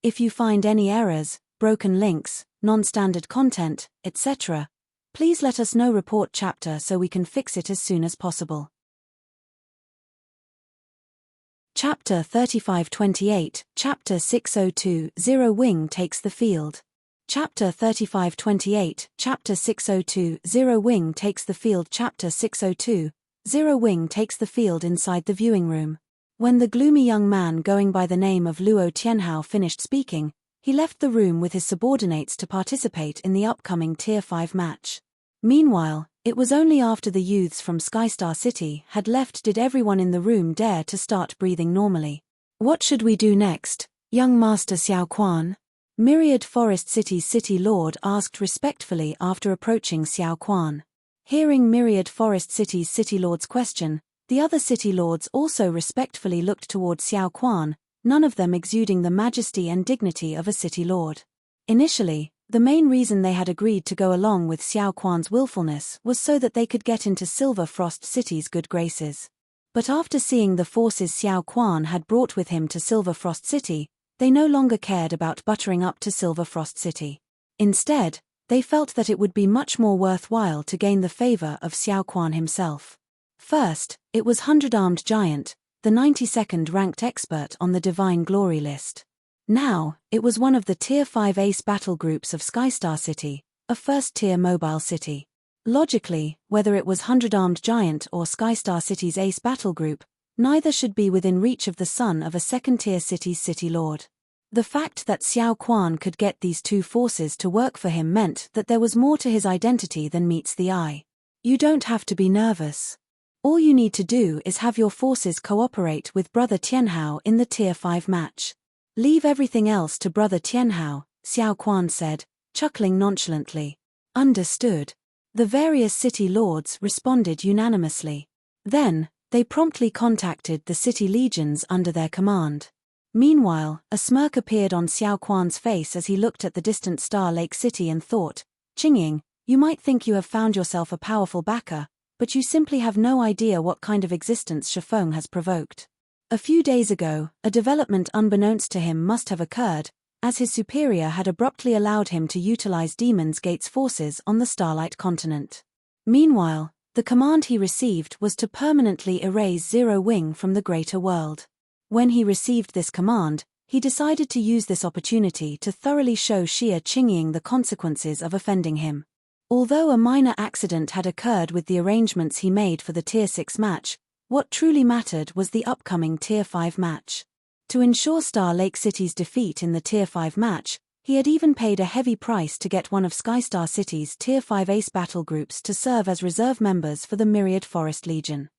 If you find any errors, broken links, non-standard content, etc., please let us know. Report chapter so we can fix it as soon as possible. Chapter 3528, Chapter 602, Zero Wing takes the field. Chapter 3528, Chapter 602, Zero Wing takes the field. Chapter 602, Zero Wing takes the field. Inside the viewing room. When the gloomy young man going by the name of Luo Tianhao finished speaking, he left the room with his subordinates to participate in the upcoming Tier 5 match. Meanwhile, it was only after the youths from Skystar City had left did everyone in the room dare to start breathing normally. What should we do next, young Master Xiao Quan? Myriad Forest City's City Lord asked respectfully after approaching Xiao Quan. Hearing Myriad Forest City's City Lord's question, the other City Lords also respectfully looked towards Xiao Quan, none of them exuding the majesty and dignity of a City Lord. Initially, the main reason they had agreed to go along with Xiao Quan's willfulness was so that they could get into Silver Frost City's good graces. But after seeing the forces Xiao Quan had brought with him to Silver Frost City, they no longer cared about buttering up to Silver Frost City. Instead, they felt that it would be much more worthwhile to gain the favor of Xiao Quan himself. First, it was 100-armed giant, the 92nd ranked expert on the Divine Glory list. Now, it was one of the Tier 5 ace battle groups of Skystar City, a first-tier mobile city. Logically, whether it was 100-armed giant or Skystar City's ace battle group, neither should be within reach of the son of a second-tier city's City Lord. The fact that Xiao Quan could get these two forces to work for him meant that there was more to his identity than meets the eye. You don't have to be nervous. All you need to do is have your forces cooperate with Brother Tianhao in the Tier 5 match. Leave everything else to Brother Tianhao, Xiao Quan said, chuckling nonchalantly. Understood. The various city lords responded unanimously. Then, they promptly contacted the city legions under their command. Meanwhile, a smirk appeared on Xiao Quan's face as he looked at the distant Star Lake City and thought, Qingying, you might think you have found yourself a powerful backer, but you simply have no idea what kind of existence Shifeng has provoked. A few days ago, a development unbeknownst to him must have occurred, as his superior had abruptly allowed him to utilize Demon's Gate's forces on the Starlight continent. Meanwhile, the command he received was to permanently erase Zero Wing from the greater world. When he received this command, he decided to use this opportunity to thoroughly show Xia Qingying the consequences of offending him. Although a minor accident had occurred with the arrangements he made for the Tier 6 match, what truly mattered was the upcoming Tier 5 match. To ensure Star Lake City's defeat in the Tier 5 match, he had even paid a heavy price to get one of Skystar City's Tier 5 ace battle groups to serve as reserve members for the Myriad Forest Legion.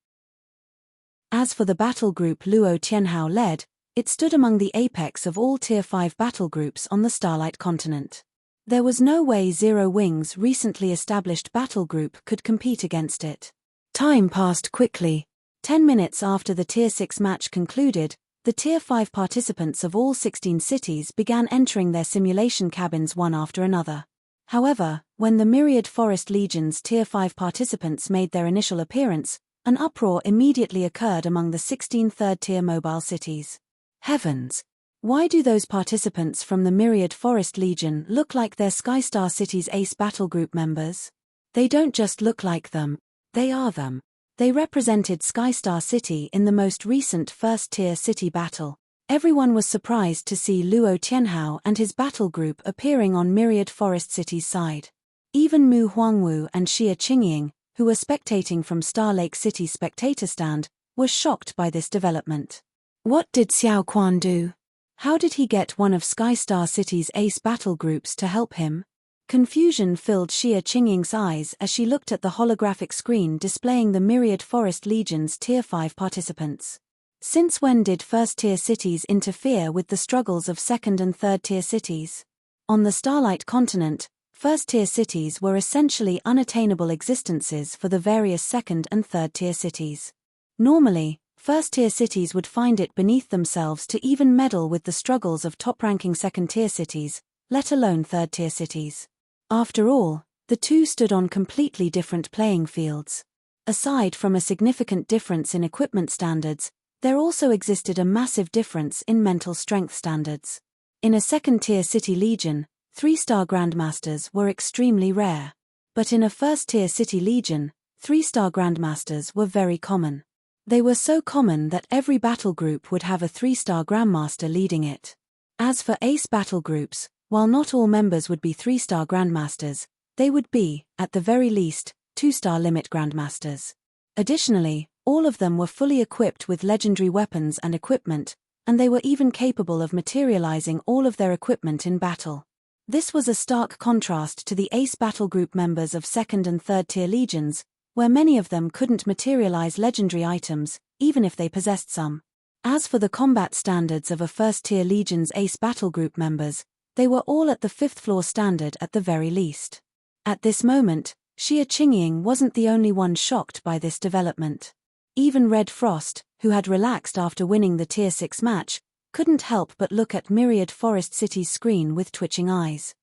As for the battle group Luo Tianhao led, it stood among the apex of all Tier 5 battle groups on the Starlight continent. There was no way Zero Wing's recently established battle group could compete against it. Time passed quickly. 10 minutes after the Tier 6 match concluded, the Tier 5 participants of all 16 cities began entering their simulation cabins one after another. However, when the Myriad Forest Legion's Tier 5 participants made their initial appearance, an uproar immediately occurred among the 16 third-tier mobile cities. Heavens! Why do those participants from the Myriad Forest Legion look like they're Skystar City's ace battle group members? They don't just look like them, they are them. They represented Skystar City in the most recent first-tier city battle. Everyone was surprised to see Luo Tianhao and his battle group appearing on Myriad Forest City's side. Even Mu Huangwu and Xia Qingying, who were spectating from Star Lake City's spectator stand, were shocked by this development. What did Xiao Quan do? How did he get one of Skystar City's ace battle groups to help him? Confusion filled Xia Qingying's eyes as she looked at the holographic screen displaying the Myriad Forest Legion's Tier 5 participants. Since when did first-tier cities interfere with the struggles of second- and third-tier cities? On the Starlight continent, first-tier cities were essentially unattainable existences for the various second- and third-tier cities. Normally, first-tier cities would find it beneath themselves to even meddle with the struggles of top-ranking second-tier cities, let alone third-tier cities. After all, the two stood on completely different playing fields. Aside from a significant difference in equipment standards, there also existed a massive difference in mental strength standards. In a second-tier city legion, 3-star grandmasters were extremely rare. But in a first-tier city legion, 3-star grandmasters were very common. They were so common that every battle group would have a 3-star grandmaster leading it. As for ace battle groups, while not all members would be 3-star grandmasters, they would be, at the very least, 2-star limit grandmasters. Additionally, all of them were fully equipped with legendary weapons and equipment, and they were even capable of materializing all of their equipment in battle. This was a stark contrast to the ace battle group members of second and third tier legions, where many of them couldn't materialize legendary items, even if they possessed some. As for the combat standards of a first tier legion's ace battle group members, they were all at the 5th floor standard at the very least. At this moment, Xia Qingying wasn't the only one shocked by this development. Even Red Frost, who had relaxed after winning the Tier 6 match, couldn't help but look at Myriad Forest City's screen with twitching eyes.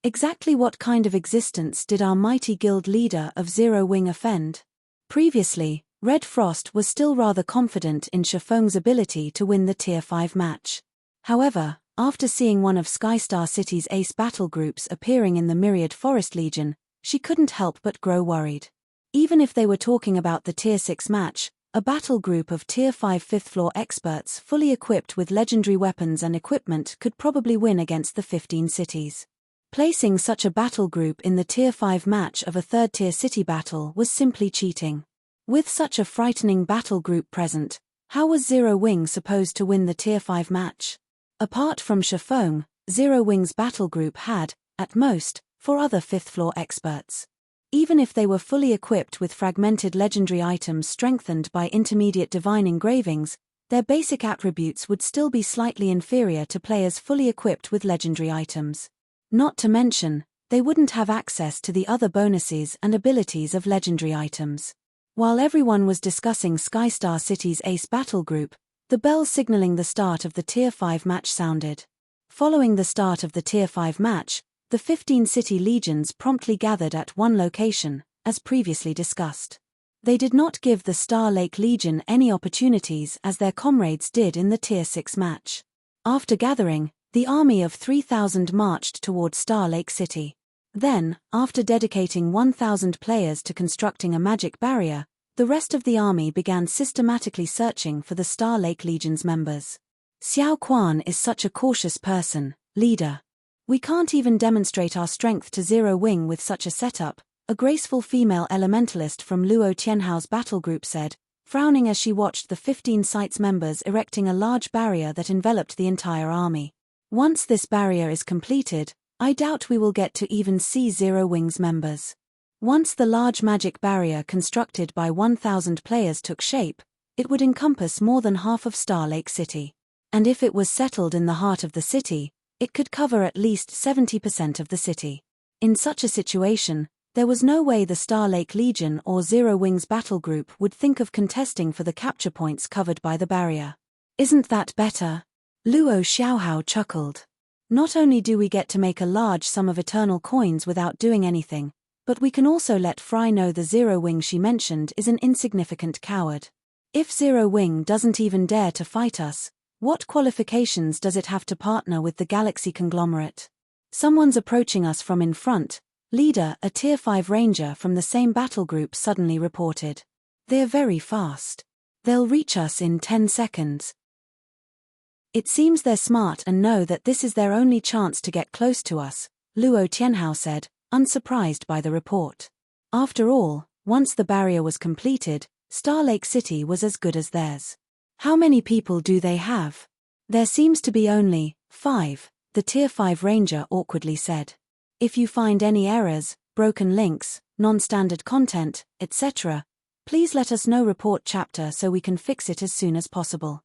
Exactly what kind of existence did our mighty guild leader of Zero Wing offend? Previously, Red Frost was still rather confident in Shifeng's ability to win the Tier 5 match. However, after seeing one of Skystar City's ace battle groups appearing in the Myriad Forest Legion, she couldn't help but grow worried. Even if they were talking about the Tier 6 match, a battle group of Tier 5 5th floor experts fully equipped with legendary weapons and equipment could probably win against the 15 cities. Placing such a battle group in the Tier 5 match of a third-tier city battle was simply cheating. With such a frightening battle group present, how was Zero Wing supposed to win the Tier 5 match? Apart from Shifeng, Zero Wing's battle group had, at most, 4 other 5th floor experts. Even if they were fully equipped with fragmented legendary items strengthened by intermediate divine engravings, their basic attributes would still be slightly inferior to players fully equipped with legendary items. Not to mention, they wouldn't have access to the other bonuses and abilities of legendary items. While everyone was discussing Skystar City's ace battle group, the bell signaling the start of the Tier 5 match sounded. Following the start of the Tier 5 match, the 15 city legions promptly gathered at one location, as previously discussed. They did not give the Star Lake Legion any opportunities as their comrades did in the Tier 6 match. After gathering, the army of 3,000 marched toward Star Lake City. Then, after dedicating 1,000 players to constructing a magic barrier, the rest of the army began systematically searching for the Star Lake Legion's members. Xiao Quan is such a cautious person, leader. We can't even demonstrate our strength to Zero Wing with such a setup, a graceful female elementalist from Luo Tianhao's battle group said, frowning as she watched the 15 sites members erecting a large barrier that enveloped the entire army. Once this barrier is completed, I doubt we will get to even see Zero Wing's members. Once the large magic barrier constructed by 1,000 players took shape, it would encompass more than half of Star Lake City. And if it was settled in the heart of the city, it could cover at least 70% of the city. In such a situation, there was no way the Star Lake Legion or Zero Wing's battle group would think of contesting for the capture points covered by the barrier. Isn't that better? Luo Xiaohao chuckled. Not only do we get to make a large sum of eternal coins without doing anything, but we can also let Fry know the Zero Wing she mentioned is an insignificant coward. If Zero Wing doesn't even dare to fight us, what qualifications does it have to partner with the Galaxy conglomerate? Someone's approaching us from in front, leader, a Tier 5 ranger from the same battle group suddenly reported. They're very fast. They'll reach us in 10 seconds. It seems they're smart and know that this is their only chance to get close to us, Luo Tianhao said, unsurprised by the report. After all, once the barrier was completed, Star Lake City was as good as theirs. How many people do they have? There seems to be only 5, the Tier 5 ranger awkwardly said. If you find any errors, broken links, non-standard content, etc., please let us know. Report chapter so we can fix it as soon as possible.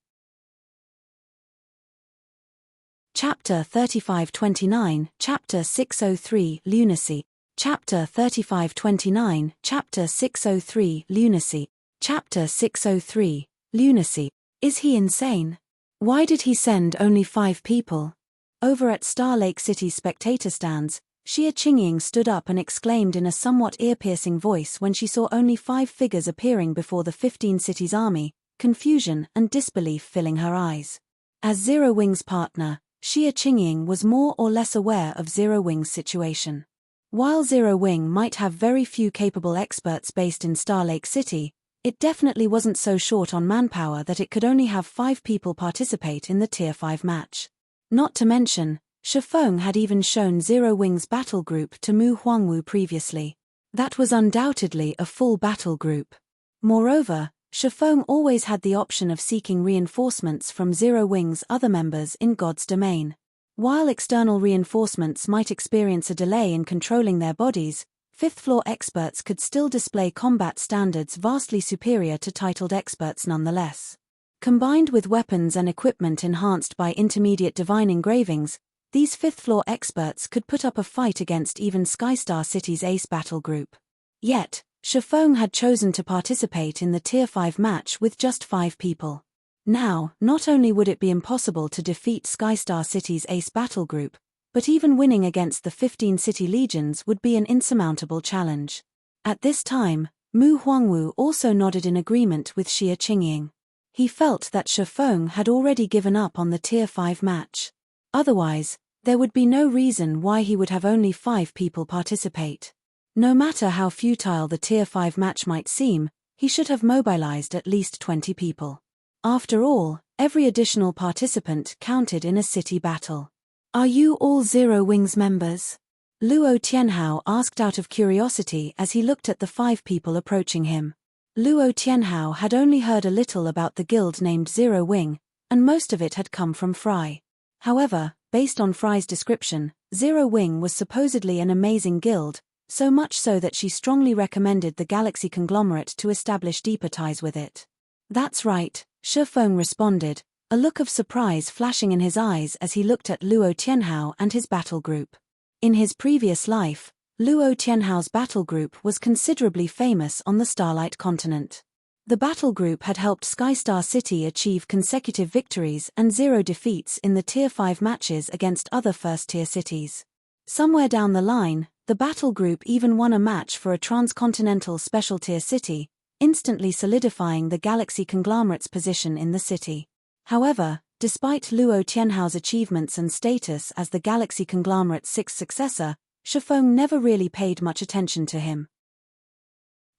Chapter 3529, Chapter 603, Lunacy. Chapter 3529, Chapter 603, Lunacy. Chapter 603, Lunacy. Is he insane? Why did he send only 5 people? Over at Star Lake City's spectator stands, Xia Qingying stood up and exclaimed in a somewhat ear-piercing voice when she saw only 5 figures appearing before the 15 cities' army, confusion and disbelief filling her eyes. As Zero Wing's partner, Xia Qingying was more or less aware of Zero Wing's situation. While Zero Wing might have very few capable experts based in Star Lake City, it definitely wasn't so short on manpower that it could only have 5 people participate in the Tier 5 match. Not to mention, Shifeng had even shown Zero Wing's battle group to Mu Huangwu previously. That was undoubtedly a full battle group. Moreover, Shifeng always had the option of seeking reinforcements from Zero Wing's other members in God's domain. While external reinforcements might experience a delay in controlling their bodies, 5th floor experts could still display combat standards vastly superior to titled experts nonetheless. Combined with weapons and equipment enhanced by intermediate divine engravings, these 5th floor experts could put up a fight against even Skystar City's ace battle group. Yet, Shifeng had chosen to participate in the Tier 5 match with just 5 people. Now, not only would it be impossible to defeat Skystar City's ace battle group, but even winning against the 15 city legions would be an insurmountable challenge. At this time, Mu Huangwu also nodded in agreement with Xia Qingying. He felt that Shifeng had already given up on the Tier 5 match. Otherwise, there would be no reason why he would have only 5 people participate. No matter how futile the Tier 5 match might seem, he should have mobilized at least 20 people. After all, every additional participant counted in a city battle. "Are you all Zero Wing's members?" Luo Tianhao asked out of curiosity as he looked at the 5 people approaching him. Luo Tianhao had only heard a little about the guild named Zero Wing, and most of it had come from Fry. However, based on Fry's description, Zero Wing was supposedly an amazing guild, so much so that she strongly recommended the Galaxy conglomerate to establish deeper ties with it. "That's right," Shifeng responded, a look of surprise flashing in his eyes as he looked at Luo Tianhao and his battle group. In his previous life, Luo Tianhao's battle group was considerably famous on the Starlight continent. The battle group had helped Skystar City achieve consecutive victories and 0 defeats in the Tier 5 matches against other first-tier cities. Somewhere down the line, the battle group even won a match for a transcontinental special-tier city, instantly solidifying the Galaxy conglomerate's position in the city. However, despite Luo Tianhao's achievements and status as the Galaxy conglomerate's 6th successor, Shifeng never really paid much attention to him.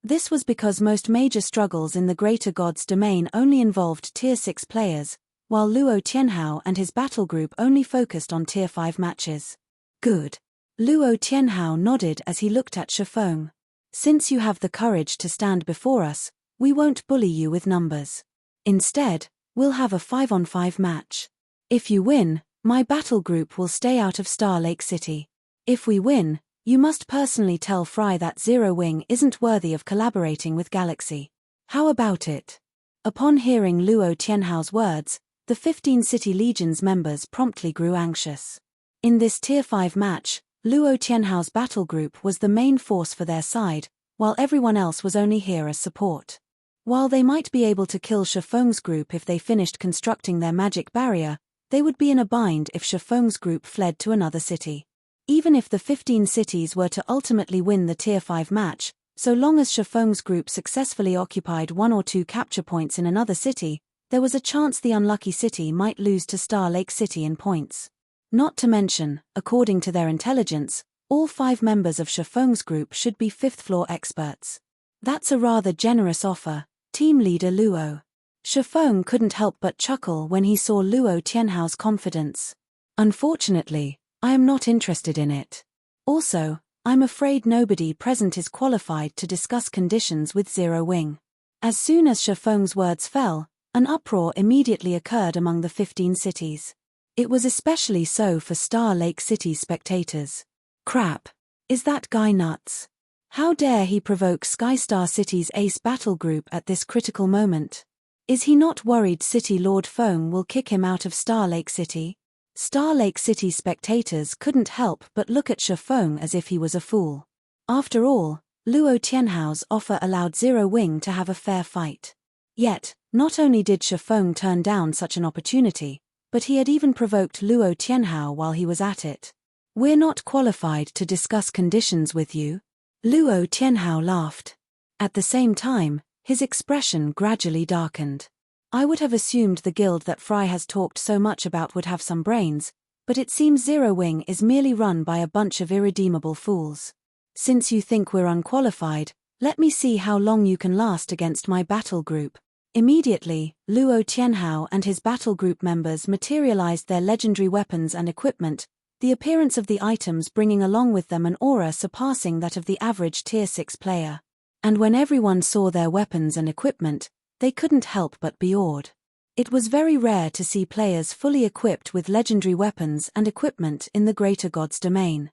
This was because most major struggles in the Greater God's domain only involved Tier 6 players, while Luo Tianhao and his battle group only focused on Tier 5 matches. "Good." Luo Tianhao nodded as he looked at Shifeng. "Since you have the courage to stand before us, we won't bully you with numbers. Instead, we'll have a 5-on-5 match. If you win, my battle group will stay out of Star Lake City. If we win, you must personally tell Fry that Zero Wing isn't worthy of collaborating with Galaxy. How about it?" Upon hearing Luo Tianhao's words, the 15 City Legion's members promptly grew anxious. In this Tier 5 match, Luo Tianhao's battle group was the main force for their side, while everyone else was only here as support. While they might be able to kill Shifeng's group if they finished constructing their magic barrier, they would be in a bind if Shifeng's group fled to another city. Even if the 15 cities were to ultimately win the Tier 5 match, so long as Shifeng's group successfully occupied 1 or 2 capture points in another city, there was a chance the unlucky city might lose to Star Lake City in points. Not to mention, according to their intelligence, all 5 members of Shifeng's group should be 5th floor experts. That's a rather generous offer, team leader Luo. Shifeng couldn't help but chuckle when he saw Luo Tianhao's confidence. "Unfortunately, I am not interested in it. Also, I'm afraid nobody present is qualified to discuss conditions with Zero Wing." As soon as Shifeng's words fell, an uproar immediately occurred among the 15 cities. It was especially so for Star Lake City's spectators. "Crap. Is that guy nuts? How dare he provoke Skystar City's ace battle group at this critical moment? Is he not worried City Lord Feng will kick him out of Star Lake City?" Star Lake City spectators couldn't help but look at Shifeng as if he was a fool. After all, Luo Tianhao's offer allowed Zero Wing to have a fair fight. Yet, not only did Shifeng turn down such an opportunity, But he had even provoked Luo Tianhao while he was at it. "We're not qualified to discuss conditions with you." Luo Tianhao laughed. At the same time, his expression gradually darkened. "I would have assumed the guild that Fry has talked so much about would have some brains, but it seems Zero Wing is merely run by a bunch of irredeemable fools. Since you think we're unqualified, let me see how long you can last against my battle group." Immediately, Luo Tianhao and his battle group members materialized their legendary weapons and equipment, the appearance of the items bringing along with them an aura surpassing that of the average Tier 6 player. And when everyone saw their weapons and equipment, they couldn't help but be awed. It was very rare to see players fully equipped with legendary weapons and equipment in the Greater God's domain.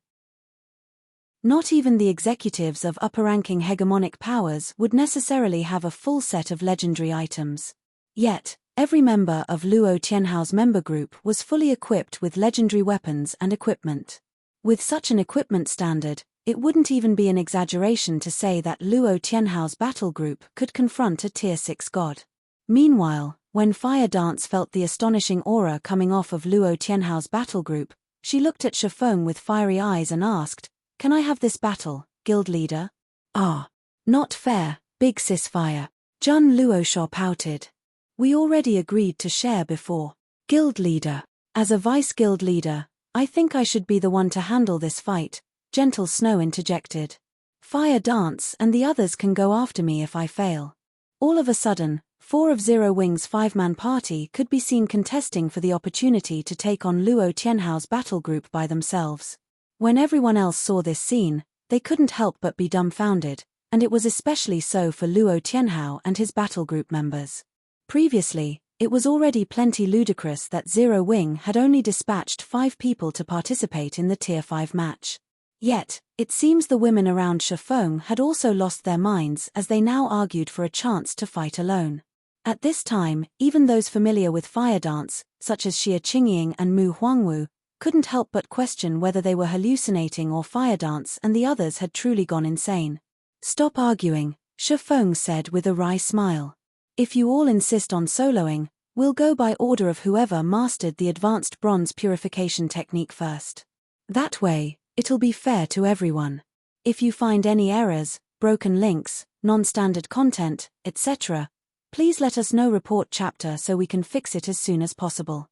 Not even the executives of upper-ranking hegemonic powers would necessarily have a full set of legendary items. Yet, every member of Luo Tianhao's member group was fully equipped with legendary weapons and equipment. With such an equipment standard, it wouldn't even be an exaggeration to say that Luo Tianhao's battle group could confront a Tier 6 god. Meanwhile, when Fire Dance felt the astonishing aura coming off of Luo Tianhao's battle group, she looked at Shifeng with fiery eyes and asked, "Can I have this battle, guild leader?" "Ah. Not fair, big sis Fire." Jun Luosha pouted. "We already agreed to share before." "Guild leader. As a vice guild leader, I think I should be the one to handle this fight," Gentle Snow interjected. "Fire Dance and the others can go after me if I fail." All of a sudden, 4 of Zero Wing's 5-man party could be seen contesting for the opportunity to take on Luo Tianhao's battle group by themselves. When everyone else saw this scene, they couldn't help but be dumbfounded, and it was especially so for Luo Tianhao and his battle group members. Previously, it was already plenty ludicrous that Zero Wing had only dispatched 5 people to participate in the Tier 5 match. Yet, it seems the women around Shifeng had also lost their minds as they now argued for a chance to fight alone. At this time, even those familiar with Fire Dance, such as Xia Qingying and Mu Huangwu, couldn't help but question whether they were hallucinating or Fire Dance and the others had truly gone insane. "Stop arguing," Shifeng said with a wry smile. "If you all insist on soloing, we'll go by order of whoever mastered the advanced bronze purification technique first. That way, it'll be fair to everyone. If you find any errors, broken links, non-standard content, etc., please let us know. Report chapter so we can fix it as soon as possible."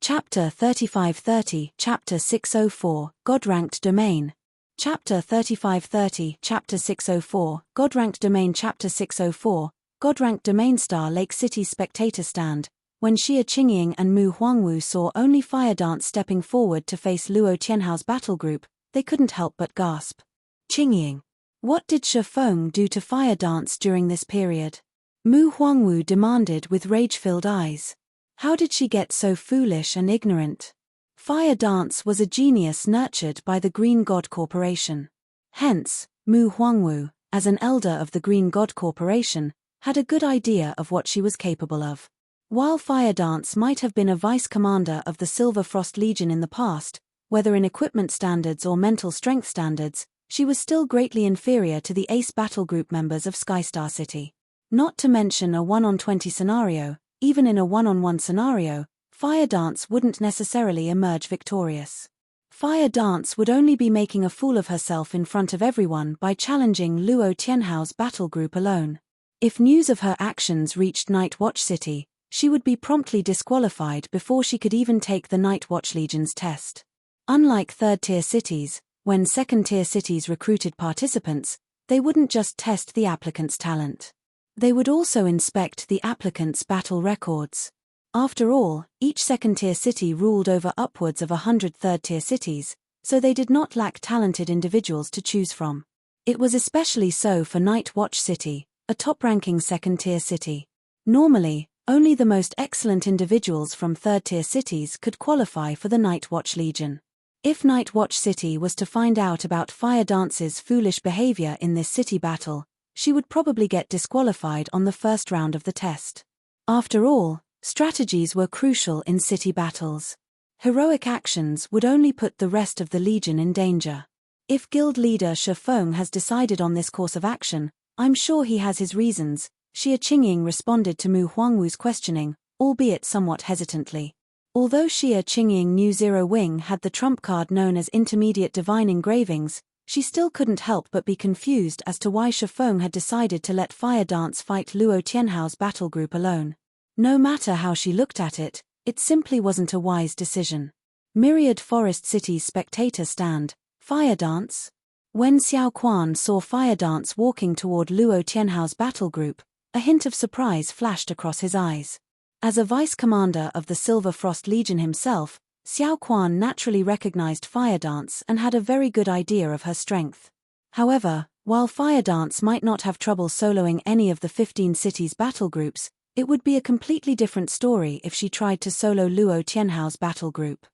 Chapter 3530, Chapter 604, God-Ranked Domain. Chapter 3530, Chapter 604, God-Ranked Domain. Chapter 604, God-Ranked Domain. Star Lake City spectator stand. When Xia Qingying and Mu Huangwu saw only Fire Dance stepping forward to face Luo Tianhao's battle group, they couldn't help but gasp. "Qingying, what did Shifeng do to Fire Dance during this period?" Mu Huangwu demanded with rage-filled eyes. "How did she get so foolish and ignorant? Fire Dance was a genius nurtured by the Green God Corporation." Hence, Mu Huangwu, as an elder of the Green God Corporation, had a good idea of what she was capable of. While Fire Dance might have been a vice commander of the Silver Frost Legion in the past, whether in equipment standards or mental strength standards, she was still greatly inferior to the ace battle group members of Skystar City. Not to mention a 1-on-20 scenario, even in a 1-on-1 scenario, Fire Dance wouldn't necessarily emerge victorious. Fire Dance would only be making a fool of herself in front of everyone by challenging Luo Tianhao's battle group alone. If news of her actions reached Night Watch City, she would be promptly disqualified before she could even take the Night Watch Legion's test. Unlike third-tier cities, when second-tier cities recruited participants, they wouldn't just test the applicant's talent. They would also inspect the applicant's battle records. After all, each second-tier city ruled over upwards of 100 third-tier cities, so they did not lack talented individuals to choose from. It was especially so for Night Watch City, a top-ranking second-tier city. Normally, only the most excellent individuals from third-tier cities could qualify for the Night Watch Legion. If Night Watch City was to find out about Fire Dance's foolish behavior in this city battle, she would probably get disqualified on the first round of the test. After all, strategies were crucial in city battles. Heroic actions would only put the rest of the Legion in danger. If guild leader Shifeng has decided on this course of action, I'm sure he has his reasons, Xia Qingying responded to Mu Huangwu's questioning, albeit somewhat hesitantly. Although Xia Qingying knew Zero Wing had the trump card known as intermediate divine engravings, she still couldn't help but be confused as to why Shifeng had decided to let Fire Dance fight Luo Tianhao's battle group alone. No matter how she looked at it, it simply wasn't a wise decision. Myriad Forest City's spectator stand, Fire Dance? When Xiao Quan saw Fire Dance walking toward Luo Tianhao's battle group, a hint of surprise flashed across his eyes. As a vice-commander of the Silver Frost Legion himself, Xiao Quan naturally recognized Fire Dance and had a very good idea of her strength. However, while Fire Dance might not have trouble soloing any of the 15 cities' battle groups, it would be a completely different story if she tried to solo Luo Tianhao's battle group.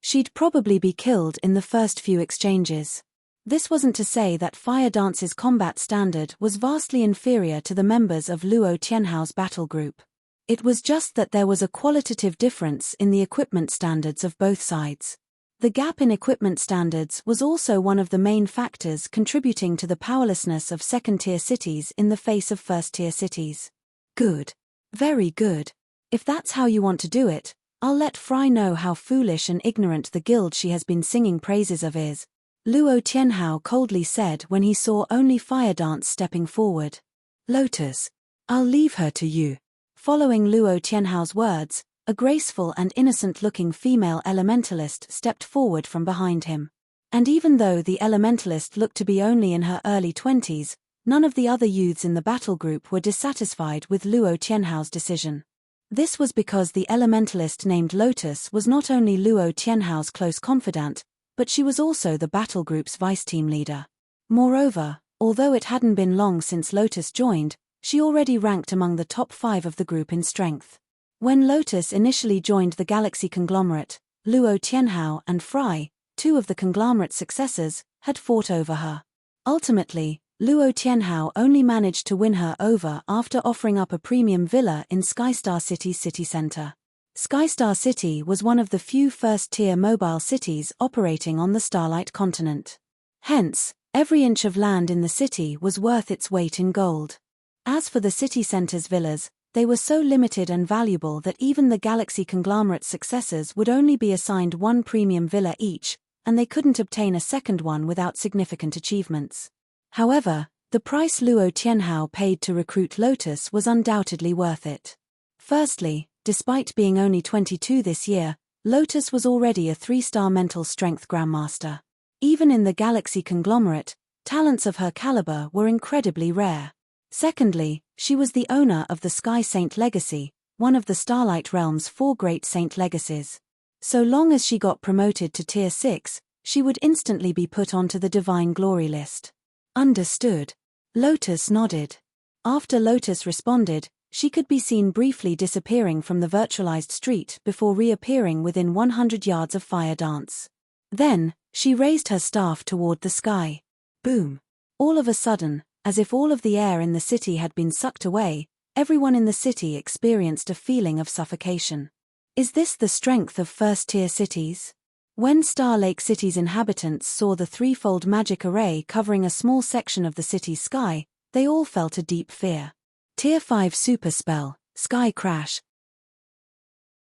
She'd probably be killed in the first few exchanges. This wasn't to say that Fire Dance's combat standard was vastly inferior to the members of Luo Tianhao's battle group. It was just that there was a qualitative difference in the equipment standards of both sides. The gap in equipment standards was also one of the main factors contributing to the powerlessness of second-tier cities in the face of first-tier cities. Good. Very good. If that's how you want to do it, I'll let Fry know how foolish and ignorant the guild she has been singing praises of is, Luo Tianhao coldly said when he saw only Fire Dance stepping forward. Lotus. I'll leave her to you. Following Luo Tianhao's words, a graceful and innocent-looking female elementalist stepped forward from behind him. And even though the elementalist looked to be only in her early 20s, none of the other youths in the battle group were dissatisfied with Luo Tianhao's decision. This was because the elementalist named Lotus was not only Luo Tianhao's close confidant, but she was also the battle group's vice-team leader. Moreover, although it hadn't been long since Lotus joined, she already ranked among the top 5 of the group in strength. When Lotus initially joined the Galaxy Conglomerate, Luo Tianhao and Fry, 2 of the conglomerate's successors, had fought over her. Ultimately, Luo Tianhao only managed to win her over after offering up a premium villa in Skystar City's city center. Skystar City was one of the few first-tier mobile cities operating on the Starlight continent. Hence, every inch of land in the city was worth its weight in gold. As for the city center's villas, they were so limited and valuable that even the Galaxy Conglomerate's successors would only be assigned 1 premium villa each, and they couldn't obtain a second one without significant achievements. However, the price Luo Tianhao paid to recruit Lotus was undoubtedly worth it. Firstly, despite being only 22 this year, Lotus was already a 3-star mental strength grandmaster. Even in the Galaxy Conglomerate, talents of her caliber were incredibly rare. Secondly, she was the owner of the Sky Saint Legacy, one of the Starlight Realm's 4 great saint legacies. So long as she got promoted to Tier 6, she would instantly be put onto the Divine Glory list. Understood. Lotus nodded. After Lotus responded, she could be seen briefly disappearing from the virtualized street before reappearing within 100 yards of Fire Dance. Then, she raised her staff toward the sky. Boom. All of a sudden, as if all of the air in the city had been sucked away, everyone in the city experienced a feeling of suffocation. Is this the strength of first-tier cities? When Star Lake City's inhabitants saw the 3-fold magic array covering a small section of the city's sky, they all felt a deep fear. Tier 5 Super Spell, Sky Crash.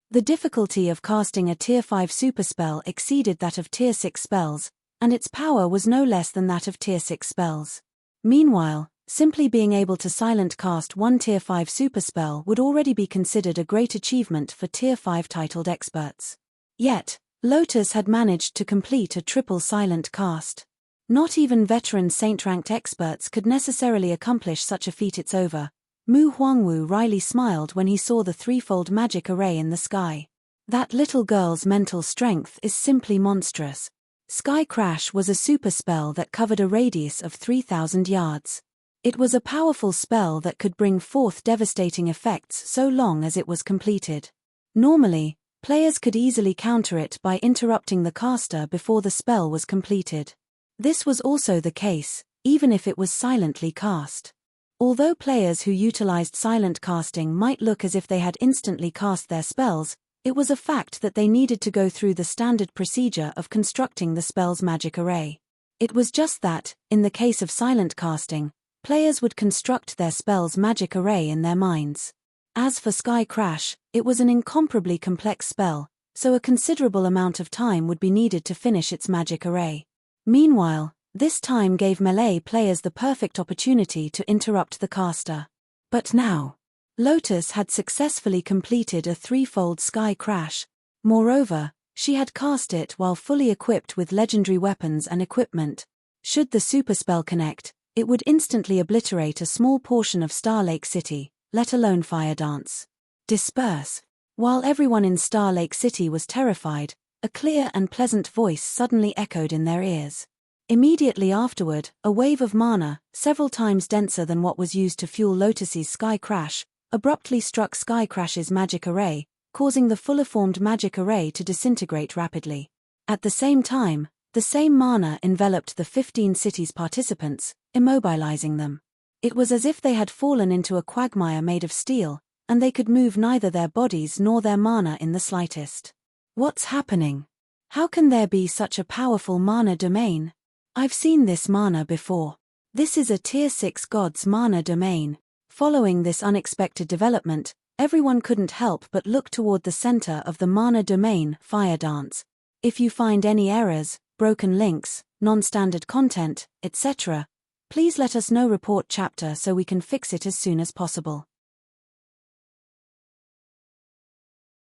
The difficulty of casting a Tier 5 Super Spell exceeded that of Tier 6 spells, and its power was no less than that of Tier 6 spells. Meanwhile, simply being able to silent cast 1 Tier 5 super spell would already be considered a great achievement for Tier 5 titled experts. Yet, Lotus had managed to complete a triple silent cast. Not even veteran saint-ranked experts could necessarily accomplish such a feat. It's over. Mu Huangwu wryly smiled when he saw the 3-fold magic array in the sky. That little girl's mental strength is simply monstrous. Sky Crash was a super spell that covered a radius of 3,000 yards. It was a powerful spell that could bring forth devastating effects so long as it was completed. Normally, players could easily counter it by interrupting the caster before the spell was completed. This was also the case, even if it was silently cast. Although players who utilized silent casting might look as if they had instantly cast their spells, it was a fact that they needed to go through the standard procedure of constructing the spell's magic array. It was just that, in the case of silent casting, Players would construct their spell's magic array in their minds. As for Sky Crash, it was an incomparably complex spell, so a considerable amount of time would be needed to finish its magic array. Meanwhile, this time gave melee players the perfect opportunity to interrupt the caster. But now, Lotus had successfully completed a threefold Sky Crash. Moreover, she had cast it while fully equipped with legendary weapons and equipment. Should the super spell connect, it would instantly obliterate a small portion of Star Lake City, let alone Fire Dance. Disperse. While everyone in Star Lake City was terrified, a clear and pleasant voice suddenly echoed in their ears. Immediately afterward, a wave of mana, several times denser than what was used to fuel Lotus's Sky Crash, abruptly struck Sky Crash's magic array, causing the fully-formed magic array to disintegrate rapidly. At the same time, the same mana enveloped the 15 cities' participants, immobilizing them. It was as if they had fallen into a quagmire made of steel, and they could move neither their bodies nor their mana in the slightest. What's happening? How can there be such a powerful mana domain? I've seen this mana before. This is a Tier 6 God's mana domain. Following this unexpected development, everyone couldn't help but look toward the center of the mana domain, Fire Dance. If you find any errors, broken links, non-standard content, etc., please let us know. Report chapter so we can fix it as soon as possible.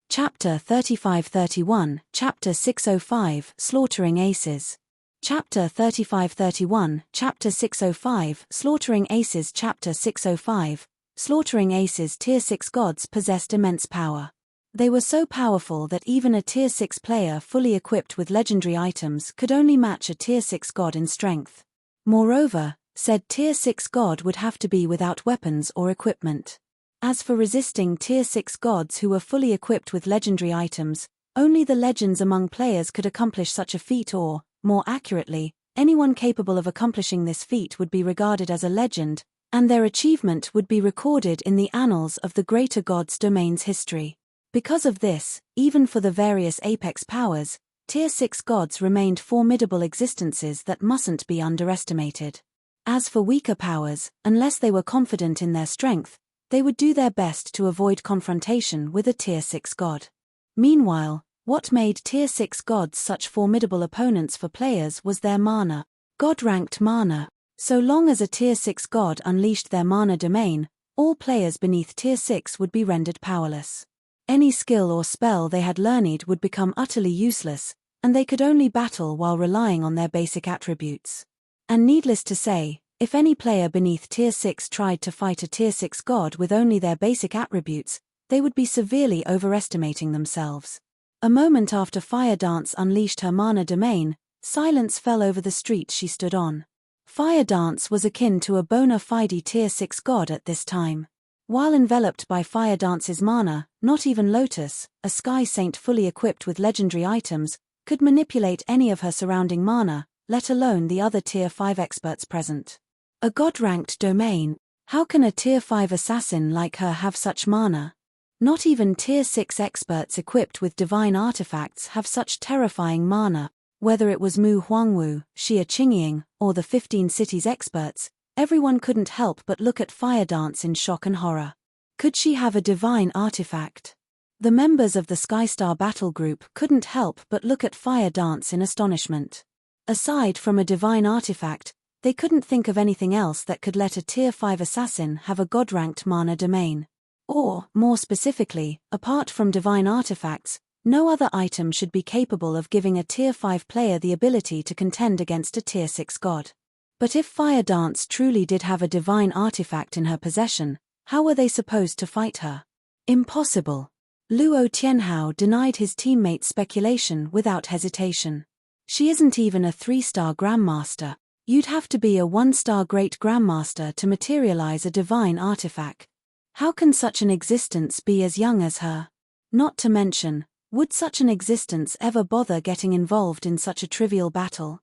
Chapter 3531, Chapter 605, Slaughtering Aces. Chapter 3531, Chapter 605, Slaughtering Aces. Chapter 605, Slaughtering Aces. Tier 6 gods possessed immense power. They were so powerful that even a Tier 6 player fully equipped with legendary items could only match a Tier 6 god in strength. Moreover, said Tier 6 god would have to be without weapons or equipment. As for resisting Tier 6 gods who were fully equipped with legendary items, only the legends among players could accomplish such a feat, or, more accurately, anyone capable of accomplishing this feat would be regarded as a legend, and their achievement would be recorded in the annals of the greater gods' domain's history. Because of this, even for the various apex powers, Tier 6 gods remained formidable existences that mustn't be underestimated. As for weaker powers, unless they were confident in their strength, they would do their best to avoid confrontation with a Tier 6 god. Meanwhile, what made Tier 6 gods such formidable opponents for players was their mana. God-ranked mana. So long as a Tier 6 god unleashed their mana domain, all players beneath Tier 6 would be rendered powerless. Any skill or spell they had learned would become utterly useless, and they could only battle while relying on their basic attributes. And needless to say, if any player beneath Tier 6 tried to fight a Tier 6 god with only their basic attributes, they would be severely overestimating themselves. A moment after Fire Dance unleashed her mana domain, silence fell over the street she stood on. Fire Dance was akin to a bona fide Tier 6 god at this time. While enveloped by Fire Dance's mana, not even Lotus, a Sky Saint fully equipped with legendary items, could manipulate any of her surrounding mana, let alone the other Tier 5 experts present. A god-ranked domain. How can a Tier 5 assassin like her have such mana? Not even Tier 6 experts equipped with divine artifacts have such terrifying mana. Whether it was Mu Huangwu, Xia Qingying, or the 15 cities experts, everyone couldn't help but look at Fire Dance in shock and horror. Could she have a divine artifact? The members of the Skystar battle group couldn't help but look at Fire Dance in astonishment. Aside from a divine artifact, they couldn't think of anything else that could let a Tier 5 assassin have a god-ranked mana domain. Or, more specifically, apart from divine artifacts, no other item should be capable of giving a Tier 5 player the ability to contend against a Tier 6 god. But if Fire Dance truly did have a divine artifact in her possession, how were they supposed to fight her? Impossible. Luo Tianhao denied his teammates' speculation without hesitation. She isn't even a 3-star Grandmaster. You'd have to be a 1-star Great Grandmaster to materialize a divine artifact. How can such an existence be as young as her? Not to mention, would such an existence ever bother getting involved in such a trivial battle?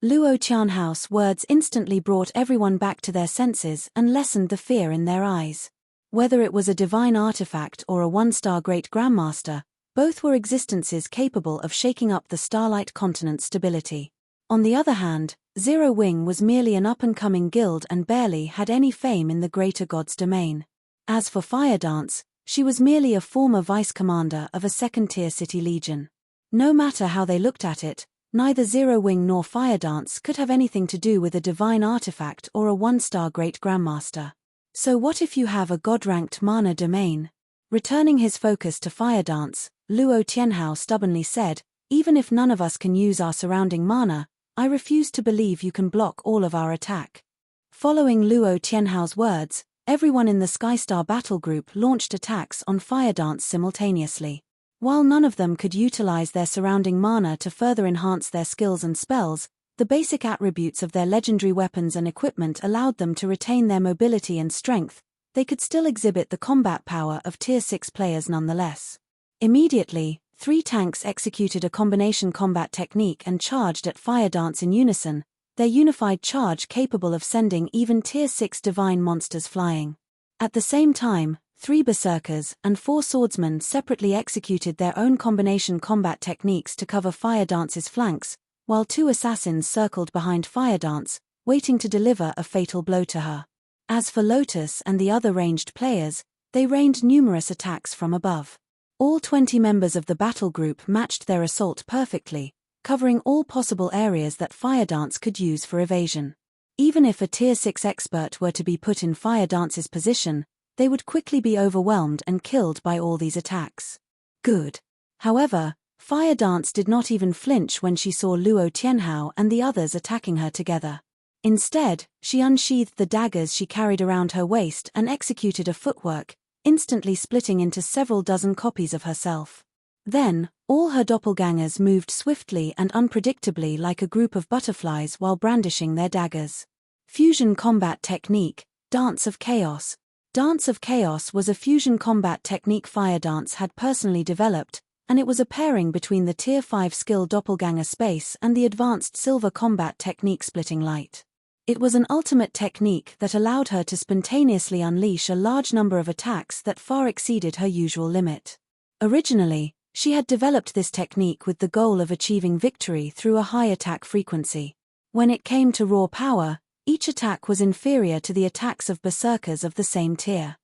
Luo Tianhao's words instantly brought everyone back to their senses and lessened the fear in their eyes. Whether it was a divine artifact or a 1-star Great Grandmaster, both were existences capable of shaking up the Starlight continent's stability. On the other hand, Zero Wing was merely an up-and-coming guild and barely had any fame in the greater god's domain. As for Fire Dance, she was merely a former vice-commander of a second-tier city legion. No matter how they looked at it, neither Zero Wing nor Fire Dance could have anything to do with a divine artifact or a one-star great grandmaster. So what if you have a god-ranked mana domain? Returning his focus to Fire Dance, Luo Tianhao stubbornly said, "Even if none of us can use our surrounding mana, I refuse to believe you can block all of our attack." Following Luo Tianhao's words, everyone in the Skystar battle group launched attacks on Fire Dance simultaneously. While none of them could utilize their surrounding mana to further enhance their skills and spells, the basic attributes of their legendary weapons and equipment allowed them to retain their mobility and strength. They could still exhibit the combat power of Tier 6 players nonetheless. Immediately, 3 tanks executed a combination combat technique and charged at Fire Dance in unison, their unified charge capable of sending even Tier 6 divine monsters flying. At the same time, 3 berserkers and 4 swordsmen separately executed their own combination combat techniques to cover Fire Dance's flanks, while 2 assassins circled behind Fire Dance, waiting to deliver a fatal blow to her. As for Lotus and the other ranged players, they rained numerous attacks from above. All 20 members of the battle group matched their assault perfectly, covering all possible areas that Fire Dance could use for evasion. Even if a Tier 6 expert were to be put in Fire Dance's position, they would quickly be overwhelmed and killed by all these attacks. Good. However, Fire Dance did not even flinch when she saw Luo Tianhao and the others attacking her together. Instead, she unsheathed the daggers she carried around her waist and executed a footwork, instantly splitting into several dozen copies of herself. Then, all her doppelgangers moved swiftly and unpredictably like a group of butterflies while brandishing their daggers. Fusion Combat Technique, Dance of Chaos. Dance of Chaos was a fusion combat technique Fire Dance had personally developed, and it was a pairing between the Tier 5 skill Doppelganger Space and the advanced Silver Combat Technique Splitting Light. It was an ultimate technique that allowed her to spontaneously unleash a large number of attacks that far exceeded her usual limit. Originally, she had developed this technique with the goal of achieving victory through a high attack frequency. When it came to raw power, each attack was inferior to the attacks of berserkers of the same tier.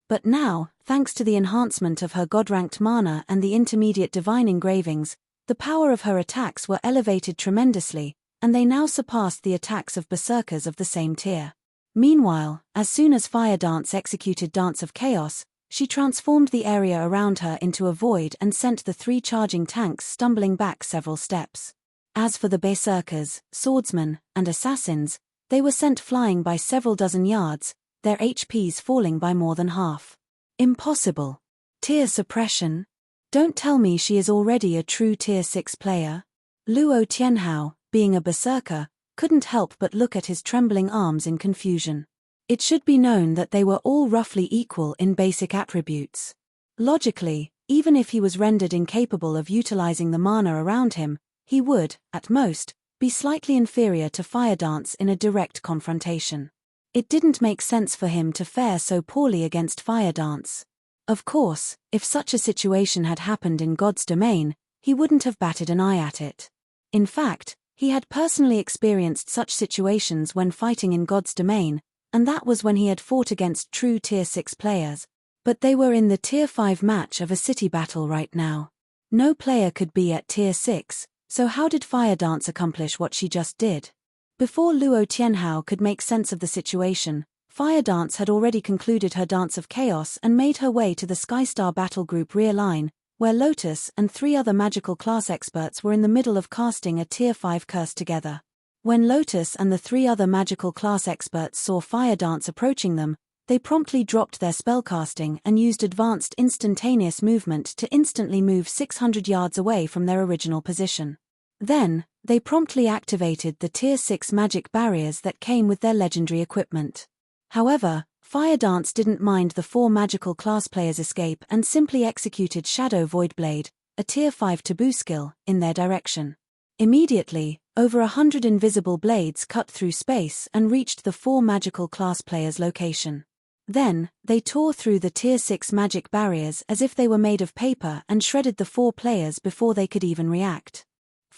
But now, thanks to the enhancement of her god-ranked mana and the intermediate divine engravings, the power of her attacks were elevated tremendously, and they now surpassed the attacks of berserkers of the same tier. Meanwhile, as soon as Fire Dance executed Dance of Chaos, she transformed the area around her into a void and sent the 3 charging tanks stumbling back several steps. As for the berserkers, swordsmen, and assassins, they were sent flying by several dozen yards, their HPs falling by more than half. Impossible. Tier suppression? Don't tell me she is already a true Tier 6 player. Luo Tianhao, being a berserker, couldn't help but look at his trembling arms in confusion. It should be known that they were all roughly equal in basic attributes. Logically, even if he was rendered incapable of utilizing the mana around him, he would, at most, be slightly inferior to Fire Dance in a direct confrontation. It didn't make sense for him to fare so poorly against Fire Dance. Of course, if such a situation had happened in God's domain, he wouldn't have batted an eye at it. In fact, he had personally experienced such situations when fighting in God's domain, and that was when he had fought against true Tier 6 players. But they were in the Tier 5 match of a city battle right now. No player could be at Tier 6, so how did Fire Dance accomplish what she just did? Before Luo Tianhao could make sense of the situation, Fire Dance had already concluded her Dance of Chaos and made her way to the Skystar battle group rear line, where Lotus and 3 other magical class experts were in the middle of casting a Tier 5 curse together. When Lotus and the 3 other magical class experts saw Fire Dance approaching them, they promptly dropped their spellcasting and used advanced instantaneous movement to instantly move 600 yards away from their original position. Then, they promptly activated the Tier 6 magic barriers that came with their legendary equipment. However, Fire Dance didn't mind the 4 magical class players' escape and simply executed Shadow Void Blade, a Tier 5 taboo skill, in their direction. Immediately, over 100 invisible blades cut through space and reached the 4 magical class players' location. Then, they tore through the Tier 6 magic barriers as if they were made of paper and shredded the 4 players before they could even react.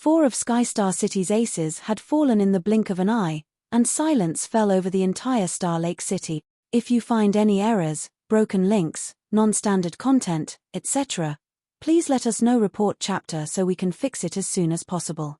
4 of Skystar City's aces had fallen in the blink of an eye, and silence fell over the entire Star Lake City. If you find any errors, broken links, non-standard content, etc., please let us know. Report chapter so we can fix it as soon as possible.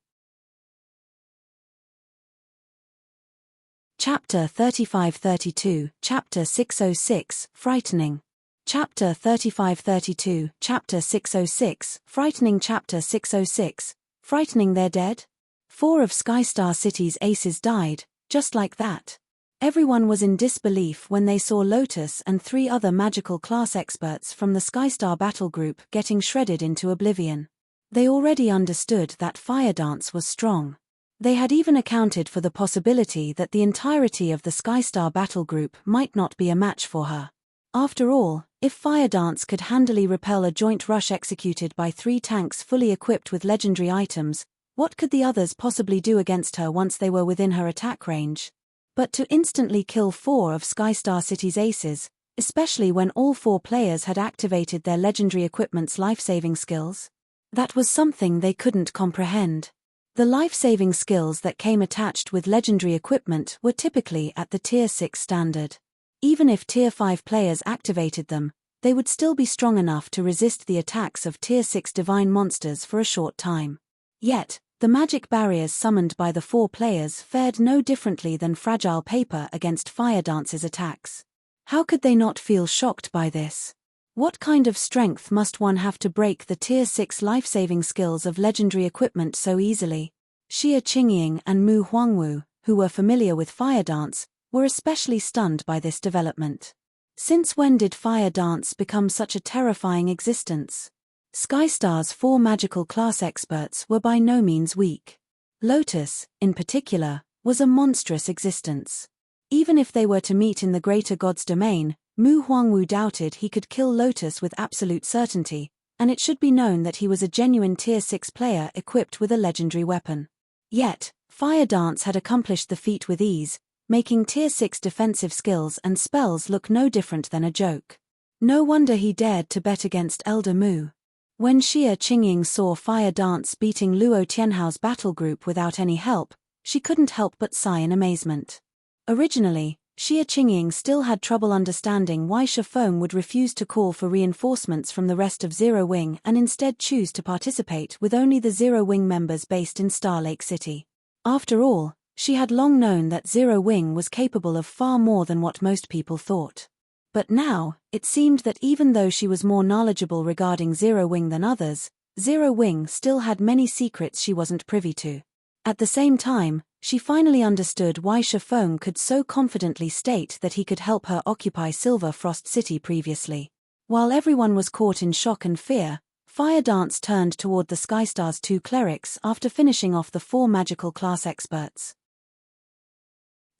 Chapter 3532, Chapter 606, Frightening. Chapter 3532, Chapter 606, Frightening. Chapter 606, Frightening. They're dead? 4 of Skystar City's aces died, just like that. Everyone was in disbelief when they saw Lotus and 3 other magical class experts from the Skystar battle group getting shredded into oblivion. They already understood that Fire Dance was strong. They had even accounted for the possibility that the entirety of the Skystar battle group might not be a match for her. After all, if Fire Dance could handily repel a joint rush executed by 3 tanks fully equipped with legendary items, what could the others possibly do against her once they were within her attack range? But to instantly kill 4 of Skystar City's aces, especially when all 4 players had activated their legendary equipment's life-saving skills? That was something they couldn't comprehend. The life-saving skills that came attached with legendary equipment were typically at the Tier 6 standard. Even if Tier 5 players activated them, they would still be strong enough to resist the attacks of Tier 6 divine monsters for a short time. Yet, the magic barriers summoned by the 4 players fared no differently than fragile paper against Fire Dance's attacks. How could they not feel shocked by this? What kind of strength must one have to break the Tier 6 life-saving skills of legendary equipment so easily? Xia Qingying and Mu Huangwu, who were familiar with Fire Dance, were especially stunned by this development. Since when did Fire Dance become such a terrifying existence? Skystar's 4 magical class experts were by no means weak. Lotus, in particular, was a monstrous existence. Even if they were to meet in the greater god's domain, Mu Huangwu doubted he could kill Lotus with absolute certainty, and it should be known that he was a genuine Tier 6 player equipped with a legendary weapon. Yet, Fire Dance had accomplished the feat with ease, making Tier 6 defensive skills and spells look no different than a joke. No wonder he dared to bet against Elder Mu. When Xia Qingying saw Fire Dance beating Luo Tianhao's battle group without any help, she couldn't help but sigh in amazement. Originally, Xia Qingying still had trouble understanding why Shifeng would refuse to call for reinforcements from the rest of Zero Wing and instead choose to participate with only the Zero Wing members based in Star Lake City. After all, she had long known that Zero Wing was capable of far more than what most people thought. But now, it seemed that even though she was more knowledgeable regarding Zero Wing than others, Zero Wing still had many secrets she wasn't privy to. At the same time, she finally understood why Shifeng could so confidently state that he could help her occupy Silver Frost City previously. While everyone was caught in shock and fear, Fire Dance turned toward the Skystar's 2 clerics after finishing off the 4 magical class experts.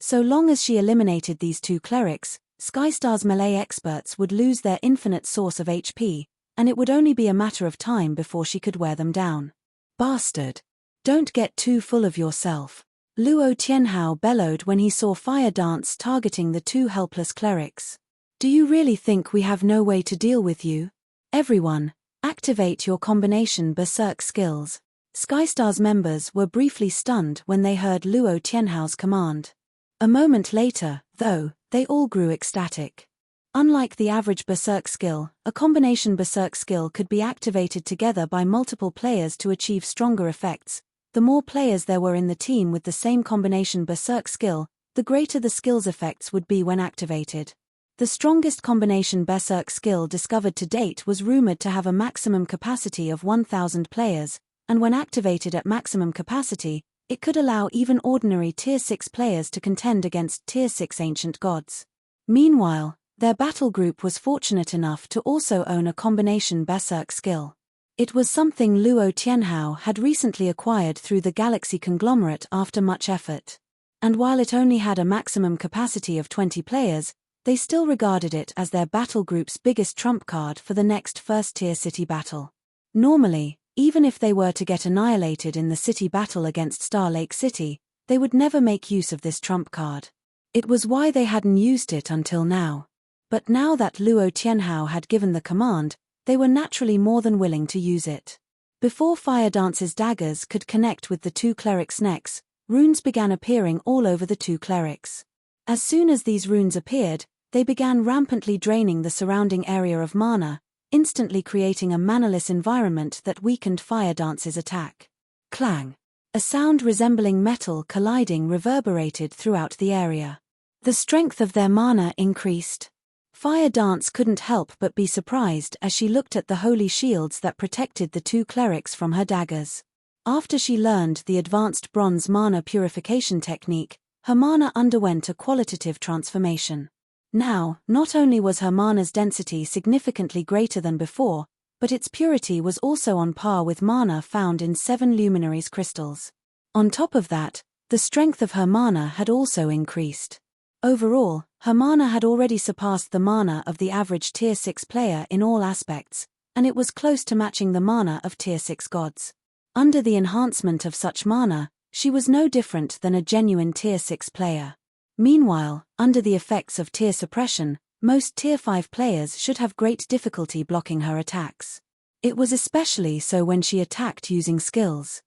So long as she eliminated these 2 clerics, Skystar's melee experts would lose their infinite source of HP, and it would only be a matter of time before she could wear them down. Bastard! Don't get too full of yourself. Luo Tianhao bellowed when he saw Fire Dance targeting the 2 helpless clerics. Do you really think we have no way to deal with you? Everyone, activate your combination berserk skills. Skystar's members were briefly stunned when they heard Luo Tianhao's command. A moment later, though, they all grew ecstatic. Unlike the average berserk skill, a combination berserk skill could be activated together by multiple players to achieve stronger effects. The more players there were in the team with the same combination berserk skill, the greater the skill's effects would be when activated. The strongest combination berserk skill discovered to date was rumored to have a maximum capacity of 1,000 players, and when activated at maximum capacity, it could allow even ordinary Tier 6 players to contend against Tier 6 ancient gods. Meanwhile, their battle group was fortunate enough to also own a combination berserk skill. It was something Luo Tianhao had recently acquired through the Galaxy conglomerate after much effort. And while it only had a maximum capacity of 20 players, they still regarded it as their battle group's biggest trump card for the next first-tier city battle. Normally, even if they were to get annihilated in the city battle against Star Lake City, they would never make use of this trump card. It was why they hadn't used it until now. But now that Luo Tianhao had given the command, they were naturally more than willing to use it. Before Fire Dance's daggers could connect with the two clerics' necks, runes began appearing all over the two clerics. As soon as these runes appeared, they began rampantly draining the surrounding area of mana, instantly creating a manaless environment that weakened Fire Dance's attack. Clang! A sound resembling metal colliding reverberated throughout the area. The strength of their mana increased. Fire Dance couldn't help but be surprised as she looked at the holy shields that protected the two clerics from her daggers. After she learned the advanced bronze mana purification technique, her mana underwent a qualitative transformation. Now, not only was her mana's density significantly greater than before, but its purity was also on par with mana found in 7 luminaries crystals. On top of that, the strength of her mana had also increased. Overall, her mana had already surpassed the mana of the average Tier 6 player in all aspects, and it was close to matching the mana of Tier 6 gods. Under the enhancement of such mana, she was no different than a genuine Tier 6 player. Meanwhile, under the effects of tier suppression, most Tier 5 players should have great difficulty blocking her attacks. It was especially so when she attacked using skills.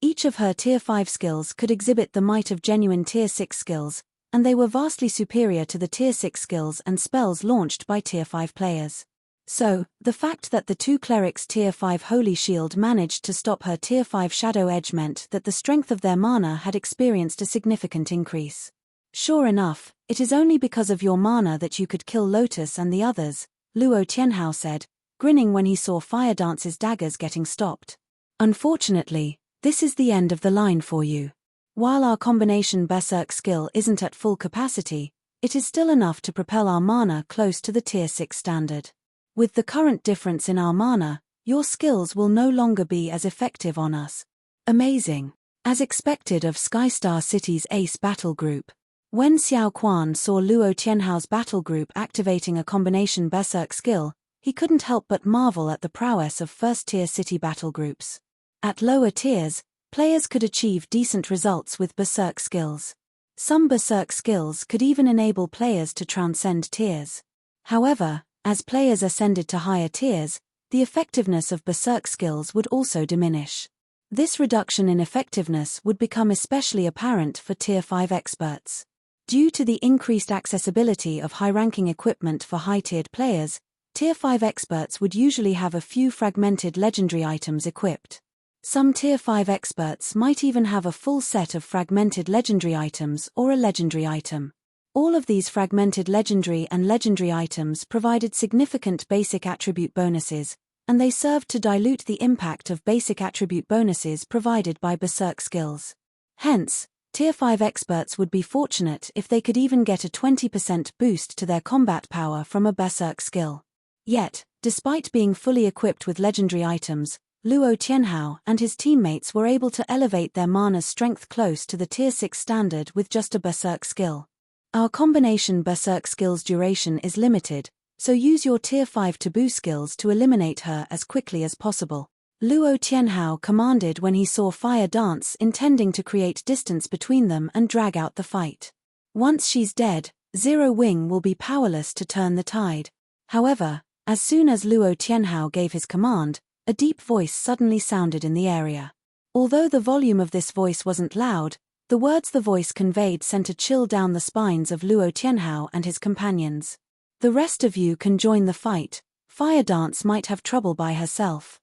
Each of her Tier 5 skills could exhibit the might of genuine Tier 6 skills, and they were vastly superior to the Tier 6 skills and spells launched by Tier 5 players. So, the fact that the two clerics' Tier 5 Holy Shield managed to stop her Tier 5 Shadow Edge meant that the strength of their mana had experienced a significant increase. Sure enough, it is only because of your mana that you could kill Lotus and the others, Luo Tianhao said, grinning when he saw Fire Dance's daggers getting stopped. Unfortunately, this is the end of the line for you. While our combination Berserk skill isn't at full capacity, it is still enough to propel our mana close to the Tier 6 standard. With the current difference in our mana, your skills will no longer be as effective on us. Amazing. As expected of Skystar City's ace battle group. When Xiao Quan saw Luo Tianhao's battle group activating a combination Berserk skill, he couldn't help but marvel at the prowess of first-tier city battle groups. At lower tiers, players could achieve decent results with Berserk skills. Some Berserk skills could even enable players to transcend tiers. However, as players ascended to higher tiers, the effectiveness of Berserk skills would also diminish. This reduction in effectiveness would become especially apparent for Tier 5 experts. Due to the increased accessibility of high-ranking equipment for high-tiered players, Tier 5 experts would usually have a few fragmented legendary items equipped. Some Tier 5 experts might even have a full set of fragmented legendary items or a legendary item. All of these fragmented legendary and legendary items provided significant basic attribute bonuses, and they served to dilute the impact of basic attribute bonuses provided by Berserk skills. Hence, Tier 5 experts would be fortunate if they could even get a 20% boost to their combat power from a Berserk skill. Yet, despite being fully equipped with legendary items, Luo Tianhao and his teammates were able to elevate their mana's strength close to the Tier 6 standard with just a Berserk skill. Our combination Berserk skill's duration is limited, so use your Tier 5 taboo skills to eliminate her as quickly as possible. Luo Tianhao commanded when he saw Fire Dance intending to create distance between them and drag out the fight. Once she's dead, Zero Wing will be powerless to turn the tide. However, as soon as Luo Tianhao gave his command, a deep voice suddenly sounded in the area. Although the volume of this voice wasn't loud, the words the voice conveyed sent a chill down the spines of Luo Tianhao and his companions. The rest of you can join the fight. Fire Dance might have trouble by herself.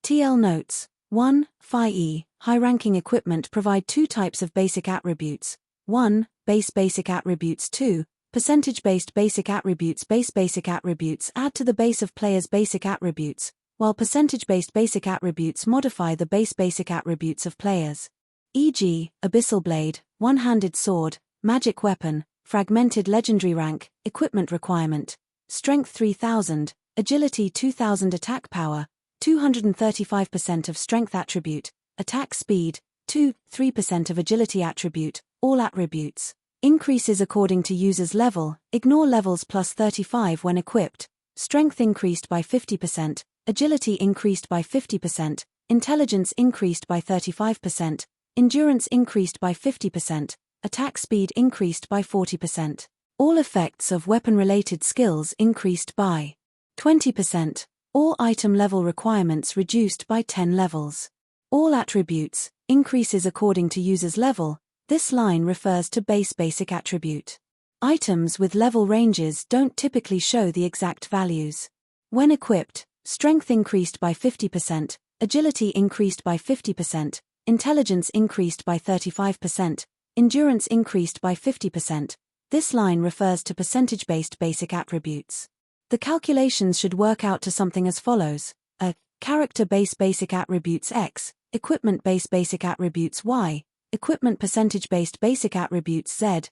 TL Notes. 1. Phi-E, high-ranking equipment provide two types of basic attributes. 1. Basic attributes. 2. Percentage-based basic attributes. Basic attributes add to the base of players' basic attributes, while percentage-based basic attributes modify the basic attributes of players. E.g., Abyssal Blade, One-Handed Sword, Magic Weapon, Fragmented Legendary Rank, Equipment Requirement, Strength 3000, Agility 2000 Attack Power, 235% of Strength Attribute, Attack Speed, 3% of Agility Attribute, all attributes. Increases according to user's level, ignore levels plus 35 when equipped, Strength increased by 50%, Agility increased by 50%, Intelligence increased by 35%, Endurance increased by 50%, attack speed increased by 40%. All effects of weapon-related skills increased by 20%. All item level requirements reduced by 10 levels. All attributes, increases according to user's level. This line refers to basic attribute. Items with level ranges don't typically show the exact values. When equipped, strength increased by 50%, agility increased by 50%, intelligence increased by 35%, endurance increased by 50%. This line refers to percentage-based basic attributes. The calculations should work out to something as follows: a character-based basic attributes X, equipment-based basic attributes Y, equipment percentage-based basic attributes Z,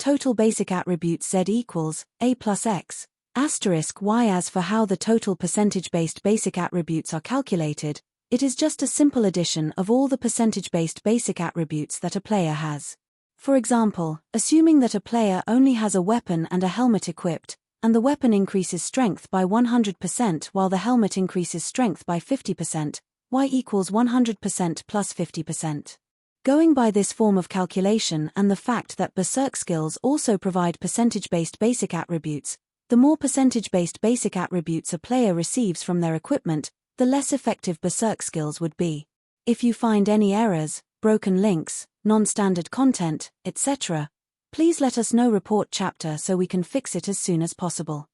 total basic attributes Z equals A plus X, asterisk Y. As for how the total percentage-based basic attributes are calculated, it is just a simple addition of all the percentage-based basic attributes that a player has. For example, assuming that a player only has a weapon and a helmet equipped, and the weapon increases strength by 100% while the helmet increases strength by 50%, Y equals 100% plus 50%. Going by this form of calculation and the fact that berserk skills also provide percentage-based basic attributes, the more percentage-based basic attributes a player receives from their equipment, the less effective berserk skills would be. If you find any errors, broken links, non-standard content, etc., please let us know. Report chapter so we can fix it as soon as possible.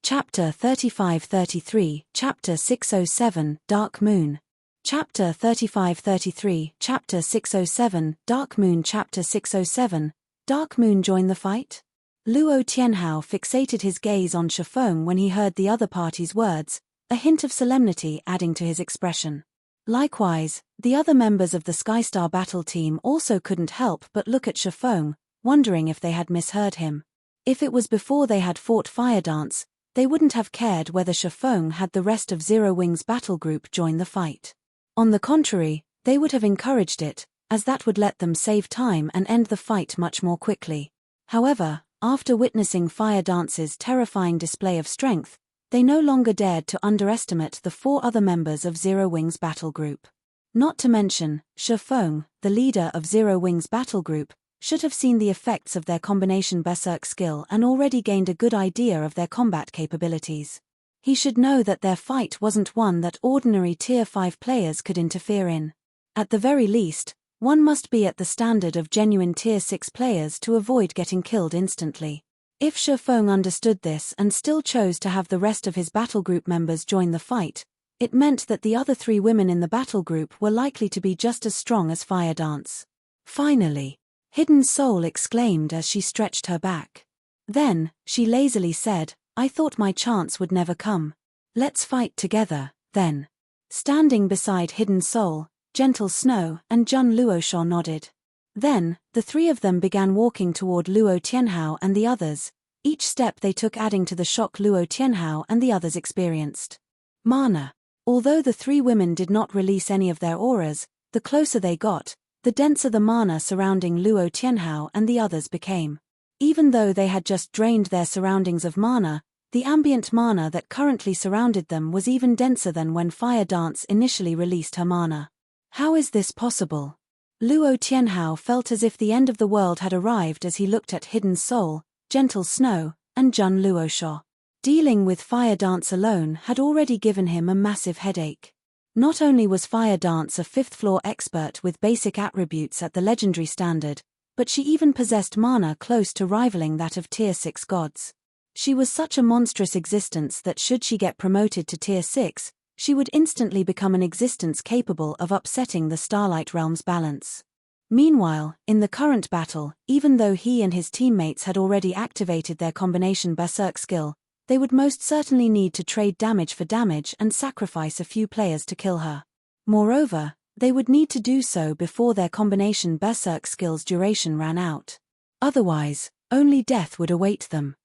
Chapter 35-33, Chapter 607, Dark Moon. Chapter 35-33, Chapter 607, Dark Moon. Chapter 607, Dark Moon. Join the fight? Luo Tianhao fixated his gaze on Shifeng when he heard the other party's words, a hint of solemnity adding to his expression. Likewise, the other members of the Skystar battle team also couldn't help but look at Shifeng, wondering if they had misheard him. If it was before they had fought Fire Dance, they wouldn't have cared whether Shifeng had the rest of Zero Wing's battle group join the fight. On the contrary, they would have encouraged it, as that would let them save time and end the fight much more quickly. However, after witnessing Fire Dance's terrifying display of strength, they no longer dared to underestimate the 4 other members of Zero Wing's battle group. Not to mention, Shifeng, the leader of Zero Wing's battle group, should have seen the effects of their combination berserk skill and already gained a good idea of their combat capabilities. He should know that their fight wasn't one that ordinary Tier 5 players could interfere in. At the very least, one must be at the standard of genuine Tier 6 players to avoid getting killed instantly. If Shifeng understood this and still chose to have the rest of his battle group members join the fight, it meant that the other 3 women in the battle group were likely to be just as strong as Fire Dance. Finally, Hidden Soul exclaimed as she stretched her back. Then, she lazily said, "I thought my chance would never come. Let's fight together, then." Standing beside Hidden Soul, Gentle Snow and Jun Luosha nodded. Then, the 3 of them began walking toward Luo Tianhao and the others, each step they took adding to the shock Luo Tianhao and the others experienced. Mana. Although the 3 women did not release any of their auras, the closer they got, the denser the mana surrounding Luo Tianhao and the others became. Even though they had just drained their surroundings of mana, the ambient mana that currently surrounded them was even denser than when Fire Dance initially released her mana. How is this possible? Luo Tianhao felt as if the end of the world had arrived as he looked at Hidden Soul, Gentle Snow, and Jun Luosha. Dealing with Fire Dance alone had already given him a massive headache. Not only was Fire Dance a 5th floor expert with basic attributes at the legendary standard, but she even possessed mana close to rivaling that of Tier 6 gods. She was such a monstrous existence that should she get promoted to Tier 6, she would instantly become an existence capable of upsetting the Starlight Realm's balance. Meanwhile, in the current battle, even though he and his teammates had already activated their combination berserk skill, they would most certainly need to trade damage for damage and sacrifice a few players to kill her. Moreover, they would need to do so before their combination berserk skill's duration ran out. Otherwise, only death would await them.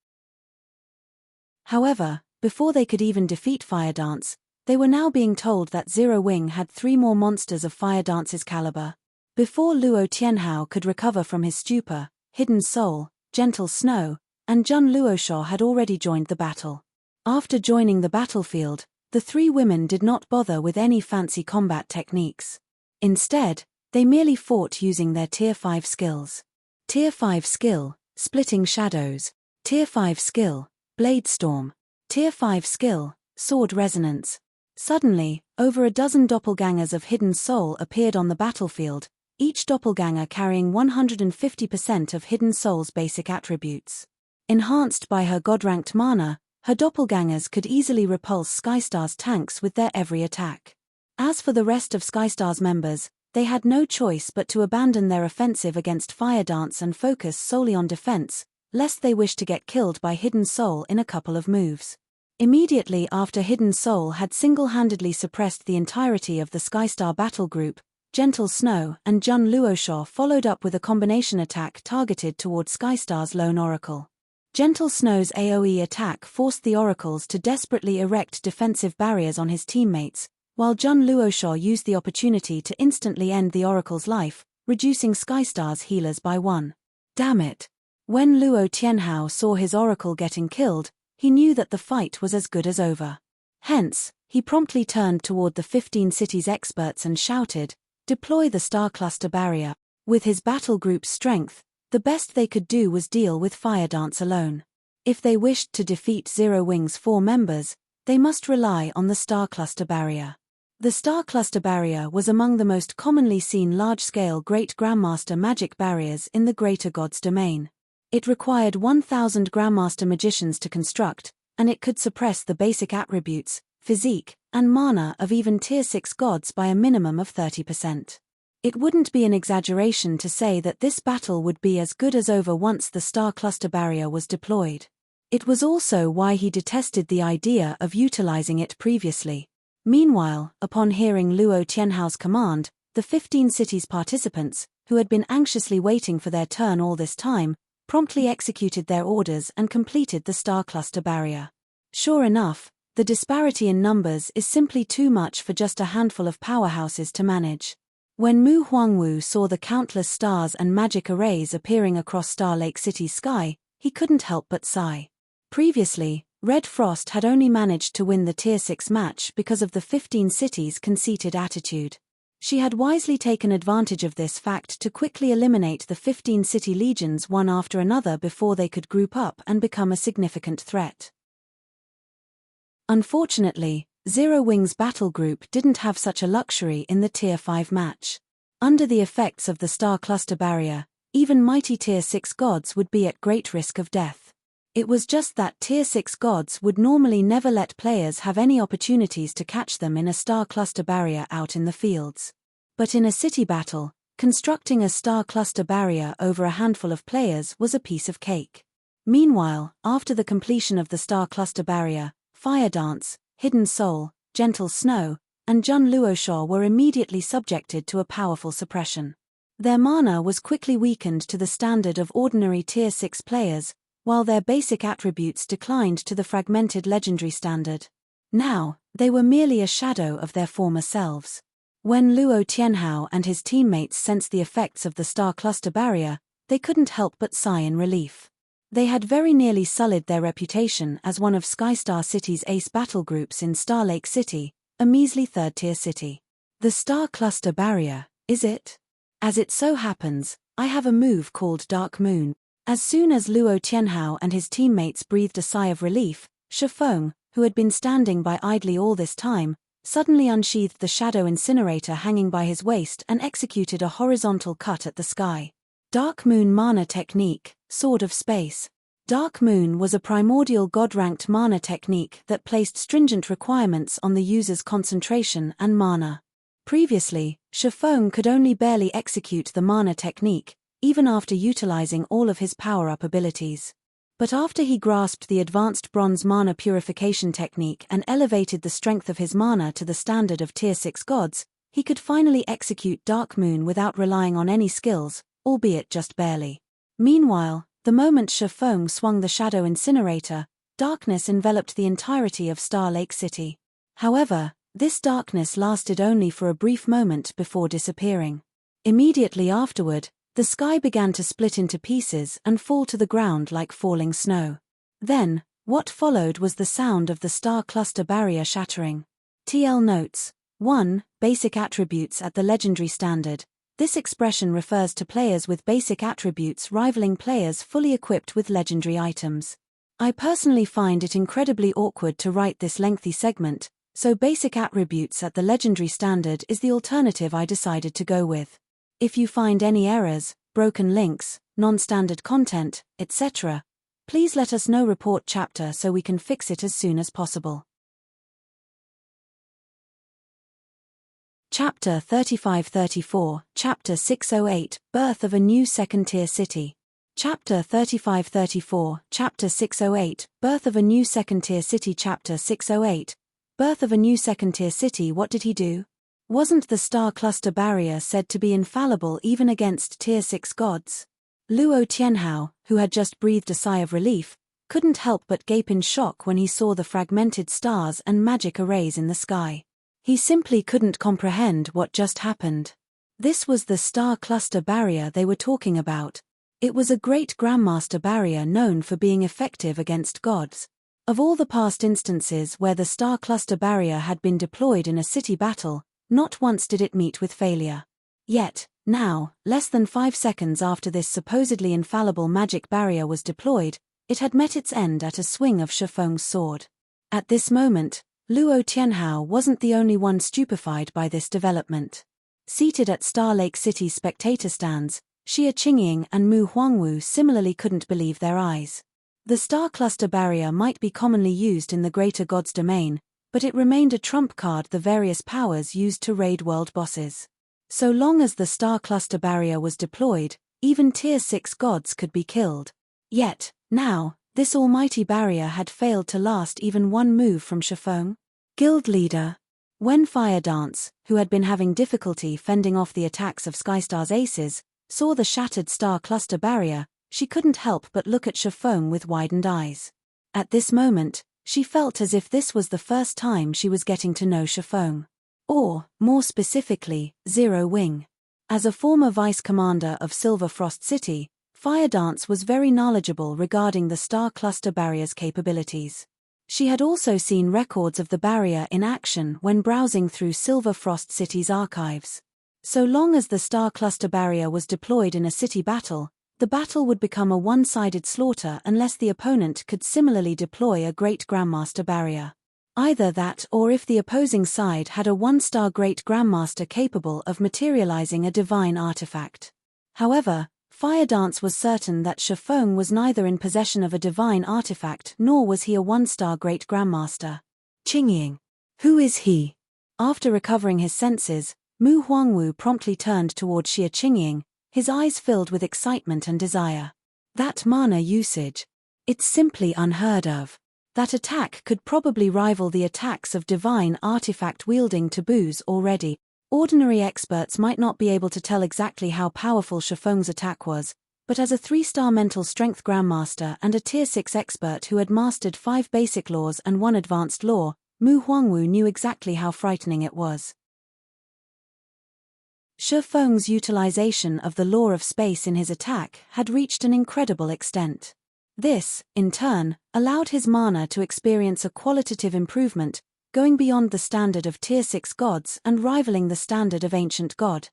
However, before they could even defeat Fire Dance, they were now being told that Zero Wing had 3 more monsters of Fire Dance's caliber. Before Luo Tianhao could recover from his stupor, Hidden Soul, Gentle Snow, and Jun Luosha had already joined the battle. After joining the battlefield, the 3 women did not bother with any fancy combat techniques. Instead, they merely fought using their Tier 5 skills. Tier 5 skill, Splitting Shadows. Tier 5 skill, Blade Storm. Tier 5 skill, Sword Resonance. Suddenly, over a dozen doppelgangers of Hidden Soul appeared on the battlefield, each doppelganger carrying 150% of Hidden Soul's basic attributes. Enhanced by her god-ranked mana, her doppelgangers could easily repulse Skystar's tanks with their every attack. As for the rest of Skystar's members, they had no choice but to abandon their offensive against Fire Dance and focus solely on defense, lest they wish to get killed by Hidden Soul in a couple of moves. Immediately after Hidden Soul had single-handedly suppressed the entirety of the Skystar battle group, Gentle Snow and Jun Luosha followed up with a combination attack targeted toward Skystar's lone oracle. Gentle Snow's AoE attack forced the oracles to desperately erect defensive barriers on his teammates, while Jun Luosha used the opportunity to instantly end the oracle's life, reducing Skystar's healers by 1. Damn it! When Luo Tianhao saw his oracle getting killed, he knew that the fight was as good as over. Hence, he promptly turned toward the 15 cities experts and shouted, "Deploy the Star Cluster Barrier." With his battle group's strength, the best they could do was deal with Fire Dance alone. If they wished to defeat Zero Wing's 4 members, they must rely on the Star Cluster Barrier. The Star Cluster Barrier was among the most commonly seen large-scale Great Grandmaster magic barriers in the Greater Gods domain. It required 1,000 Grandmaster magicians to construct, and it could suppress the basic attributes, physique, and mana of even Tier 6 gods by a minimum of 30%. It wouldn't be an exaggeration to say that this battle would be as good as over once the Star Cluster Barrier was deployed. It was also why he detested the idea of utilizing it previously. Meanwhile, upon hearing Luo Tianhao's command, the 15 cities participants, who had been anxiously waiting for their turn all this time, promptly executed their orders and completed the Star Cluster Barrier. Sure enough, the disparity in numbers is simply too much for just a handful of powerhouses to manage. When Mu Huangwu saw the countless stars and magic arrays appearing across Star Lake City's sky, he couldn't help but sigh. Previously, Red Frost had only managed to win the Tier 6 match because of the 15 cities' conceited attitude. She had wisely taken advantage of this fact to quickly eliminate the 15 city legions one after another before they could group up and become a significant threat. Unfortunately, Zero Wing's battle group didn't have such a luxury in the Tier 5 match. Under the effects of the Star Cluster Barrier, even mighty Tier 6 gods would be at great risk of death. It was just that Tier 6 gods would normally never let players have any opportunities to catch them in a Star Cluster Barrier out in the fields. But in a city battle, constructing a Star Cluster Barrier over a handful of players was a piece of cake. Meanwhile, after the completion of the Star Cluster Barrier, Fire Dance, Hidden Soul, Gentle Snow, and Jun Luosha were immediately subjected to a powerful suppression. Their mana was quickly weakened to the standard of ordinary Tier 6 players, while their basic attributes declined to the fragmented legendary standard. Now, they were merely a shadow of their former selves. When Luo Tianhao and his teammates sensed the effects of the Star Cluster Barrier, they couldn't help but sigh in relief. They had very nearly sullied their reputation as one of Skystar City's ace battle groups in Star Lake City, a measly third-tier city. The Star Cluster Barrier, is it? As it so happens, I have a move called Dark Moon. As soon as Luo Tianhao and his teammates breathed a sigh of relief, Shifeng, who had been standing by idly all this time, suddenly unsheathed the shadow incinerator hanging by his waist and executed a horizontal cut at the sky. Dark Moon Mana Technique, Sword of Space. Dark Moon was a primordial god-ranked mana technique that placed stringent requirements on the user's concentration and mana. Previously, Shifeng could only barely execute the mana technique, even after utilizing all of his power-up abilities. But after he grasped the advanced bronze mana purification technique and elevated the strength of his mana to the standard of Tier 6 gods, he could finally execute Dark Moon without relying on any skills, albeit just barely. Meanwhile, the moment Shifeng swung the shadow incinerator, darkness enveloped the entirety of Star Lake City. However, this darkness lasted only for a brief moment before disappearing. Immediately afterward, the sky began to split into pieces and fall to the ground like falling snow. Then, what followed was the sound of the Star Cluster Barrier shattering. TL notes: 1. Basic attributes at the legendary standard. This expression refers to players with basic attributes rivaling players fully equipped with legendary items. I personally find it incredibly awkward to write this lengthy segment, so basic attributes at the legendary standard is the alternative I decided to go with. If you find any errors, broken links, non-standard content, etc., please let us know. Report chapter so we can fix it as soon as possible. Chapter 35-34, Chapter 608, Birth of a New Second-Tier City. Chapter 35-34, Chapter 608, Birth of a New Second-Tier City. Chapter 608, Birth of a New Second-Tier City. What did he do? Wasn't the star cluster barrier said to be infallible even against Tier 6 gods? Luo Tianhao, who had just breathed a sigh of relief, couldn't help but gape in shock when he saw the fragmented stars and magic arrays in the sky. He simply couldn't comprehend what just happened. This was the star cluster barrier they were talking about. It was a great grandmaster barrier known for being effective against gods. Of all the past instances where the star cluster barrier had been deployed in a city battle, not once did it meet with failure. Yet, now, less than 5 seconds after this supposedly infallible magic barrier was deployed, it had met its end at a swing of Shifeng's sword. At this moment, Luo Tianhao wasn't the only one stupefied by this development. Seated at Star Lake City's spectator stands, Xia Qingying and Mu Huangwu similarly couldn't believe their eyes. The star cluster barrier might be commonly used in the greater god's domain, but it remained a trump card the various powers used to raid world bosses. So long as the star cluster barrier was deployed, even Tier 6 gods could be killed. Yet, now, this almighty barrier had failed to last even one move from Shifeng. Guild leader. When Fire Dance, who had been having difficulty fending off the attacks of Skystar's aces, saw the shattered star cluster barrier, she couldn't help but look at Shifeng with widened eyes. At this moment, she felt as if this was the first time she was getting to know Shifeng. Or, more specifically, Zero Wing. As a former vice commander of Silver Frost City, Fire Dance was very knowledgeable regarding the star cluster barrier's capabilities. She had also seen records of the barrier in action when browsing through Silver Frost City's archives. So long as the star cluster barrier was deployed in a city battle, the battle would become a one-sided slaughter unless the opponent could similarly deploy a Great Grandmaster barrier. Either that or if the opposing side had a one-star Great Grandmaster capable of materializing a divine artifact. However, Fire Dance was certain that Shifeng was neither in possession of a divine artifact nor was he a one-star Great Grandmaster. Qingying. Who is he? After recovering his senses, Mu Huangwu promptly turned toward Xia Qingying, his eyes filled with excitement and desire. That mana usage. It's simply unheard of. That attack could probably rival the attacks of divine artifact-wielding taboos already. Ordinary experts might not be able to tell exactly how powerful Shifeng's attack was, but as a 3-star mental strength grandmaster and a Tier 6 expert who had mastered 5 basic laws and 1 advanced law, Mu Huangwu knew exactly how frightening it was. Shifeng's utilization of the law of space in his attack had reached an incredible extent. This, in turn, allowed his mana to experience a qualitative improvement, going beyond the standard of Tier 6 gods and rivaling the standard of ancient god.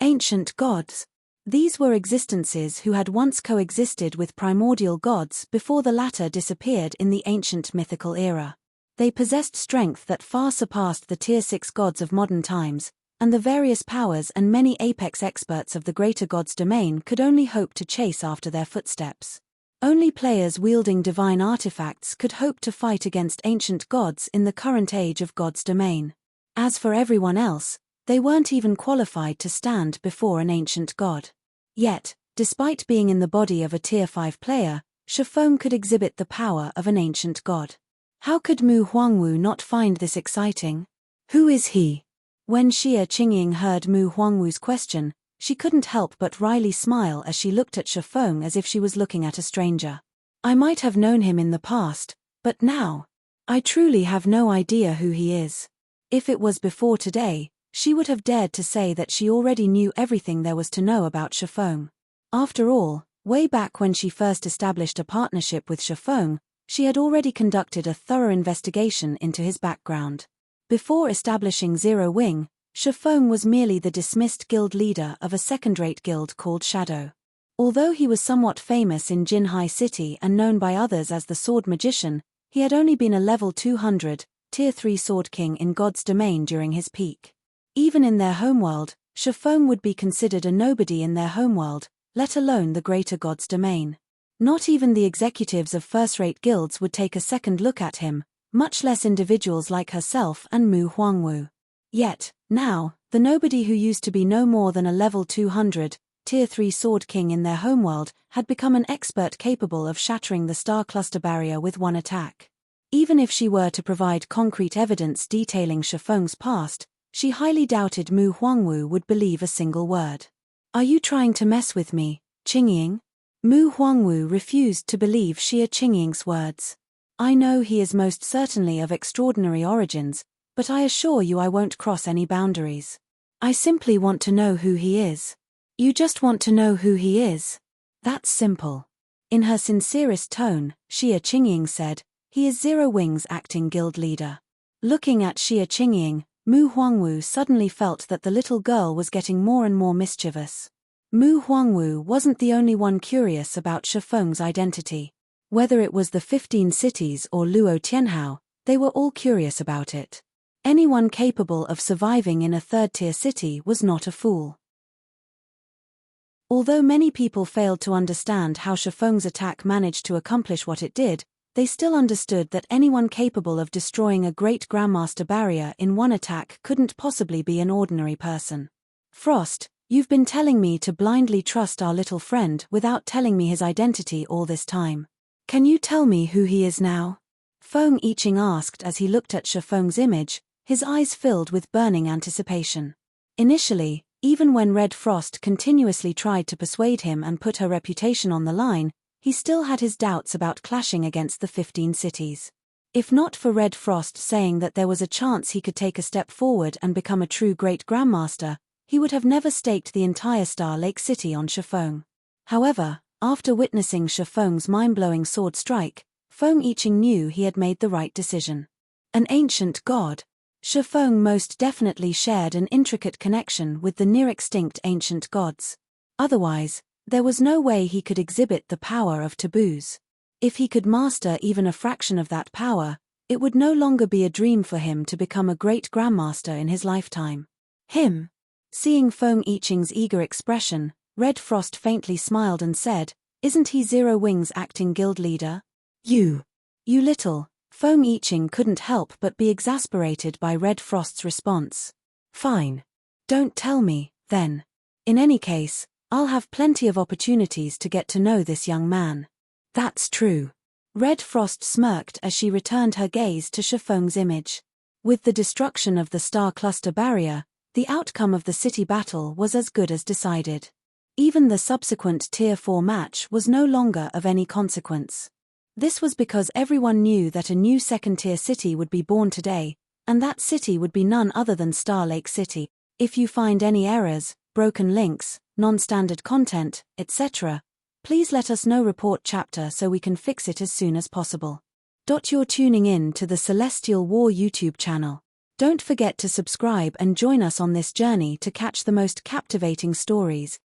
Ancient gods. These were existences who had once coexisted with primordial gods before the latter disappeared in the ancient mythical era. They possessed strength that far surpassed the Tier 6 gods of modern times, and the various powers and many apex experts of the greater god's domain could only hope to chase after their footsteps. Only players wielding divine artifacts could hope to fight against ancient gods in the current age of God's domain. As for everyone else, they weren't even qualified to stand before an ancient god. Yet, despite being in the body of a Tier 5 player, Shifeng could exhibit the power of an ancient god. How could Mu Huangwu not find this exciting? Who is he? When Xia Qingying heard Mu Huangwu's question, she couldn't help but wryly smile as she looked at Shifeng as if she was looking at a stranger. I might have known him in the past, but now, I truly have no idea who he is. If it was before today, she would have dared to say that she already knew everything there was to know about Shifeng. After all, way back when she first established a partnership with Shifeng, she had already conducted a thorough investigation into his background. Before establishing Zero Wing, Shifeng was merely the dismissed guild leader of a second-rate guild called Shadow. Although he was somewhat famous in Jinhai City and known by others as the Sword Magician, he had only been a level 200, Tier 3 Sword King in God's domain during his peak. Even in their homeworld, Shifeng would be considered a nobody in their homeworld, let alone the greater God's domain. Not even the executives of first-rate guilds would take a second look at him, much less individuals like herself and Mu Huangwu. Yet, now, the nobody who used to be no more than a level 200, Tier 3 Sword King in their homeworld, had become an expert capable of shattering the star cluster barrier with one attack. Even if she were to provide concrete evidence detailing Shifeng's past, she highly doubted Mu Huangwu would believe a single word. "Are you trying to mess with me, Qingying?" Mu Huangwu refused to believe Xia Qingying's words. "I know he is most certainly of extraordinary origins, but I assure you I won't cross any boundaries. I simply want to know who he is." "You just want to know who he is? That's simple." In her sincerest tone, Xia Qingying said, "He is Zero Wings acting guild leader." Looking at Xia Qingying, Mu Huangwu suddenly felt that the little girl was getting more and more mischievous. Mu Huangwu wasn't the only one curious about Shifeng's identity. Whether it was the 15 cities or Luo Tianhao, they were all curious about it. Anyone capable of surviving in a third-tier city was not a fool. Although many people failed to understand how Shifeng's attack managed to accomplish what it did, they still understood that anyone capable of destroying a great Grandmaster barrier in one attack couldn't possibly be an ordinary person. "Frost, you've been telling me to blindly trust our little friend without telling me his identity all this time. Can you tell me who he is now?" Feng Yiqing asked as he looked at Shifeng's image, his eyes filled with burning anticipation. Initially, even when Red Frost continuously tried to persuade him and put her reputation on the line, he still had his doubts about clashing against the 15 cities. If not for Red Frost saying that there was a chance he could take a step forward and become a true great Grandmaster, he would have never staked the entire Star Lake City on Shifeng. However, after witnessing Shifeng's mind-blowing sword strike, Feng Yiqing knew he had made the right decision. An ancient god. Shifeng most definitely shared an intricate connection with the near-extinct ancient gods. Otherwise, there was no way he could exhibit the power of taboos. If he could master even a fraction of that power, it would no longer be a dream for him to become a great Grandmaster in his lifetime. Him. Seeing Feng Yiqing's eager expression, Red Frost faintly smiled and said, "Isn't he Zero Wings acting guild leader?" You little." Feng Yiqing couldn't help but be exasperated by Red Frost's response. "Fine. Don't tell me, then. In any case, I'll have plenty of opportunities to get to know this young man." "That's true." Red Frost smirked as she returned her gaze to Shifeng's image. With the destruction of the star cluster barrier, the outcome of the city battle was as good as decided. Even the subsequent Tier 4 match was no longer of any consequence. This was because everyone knew that a new second-tier city would be born today, and that city would be none other than Star Lake City. If you find any errors, broken links, non-standard content, etc., please let us know. Report chapter so we can fix it as soon as possible. You're tuning in to the Celestial War YouTube channel. Don't forget to subscribe and join us on this journey to catch the most captivating stories,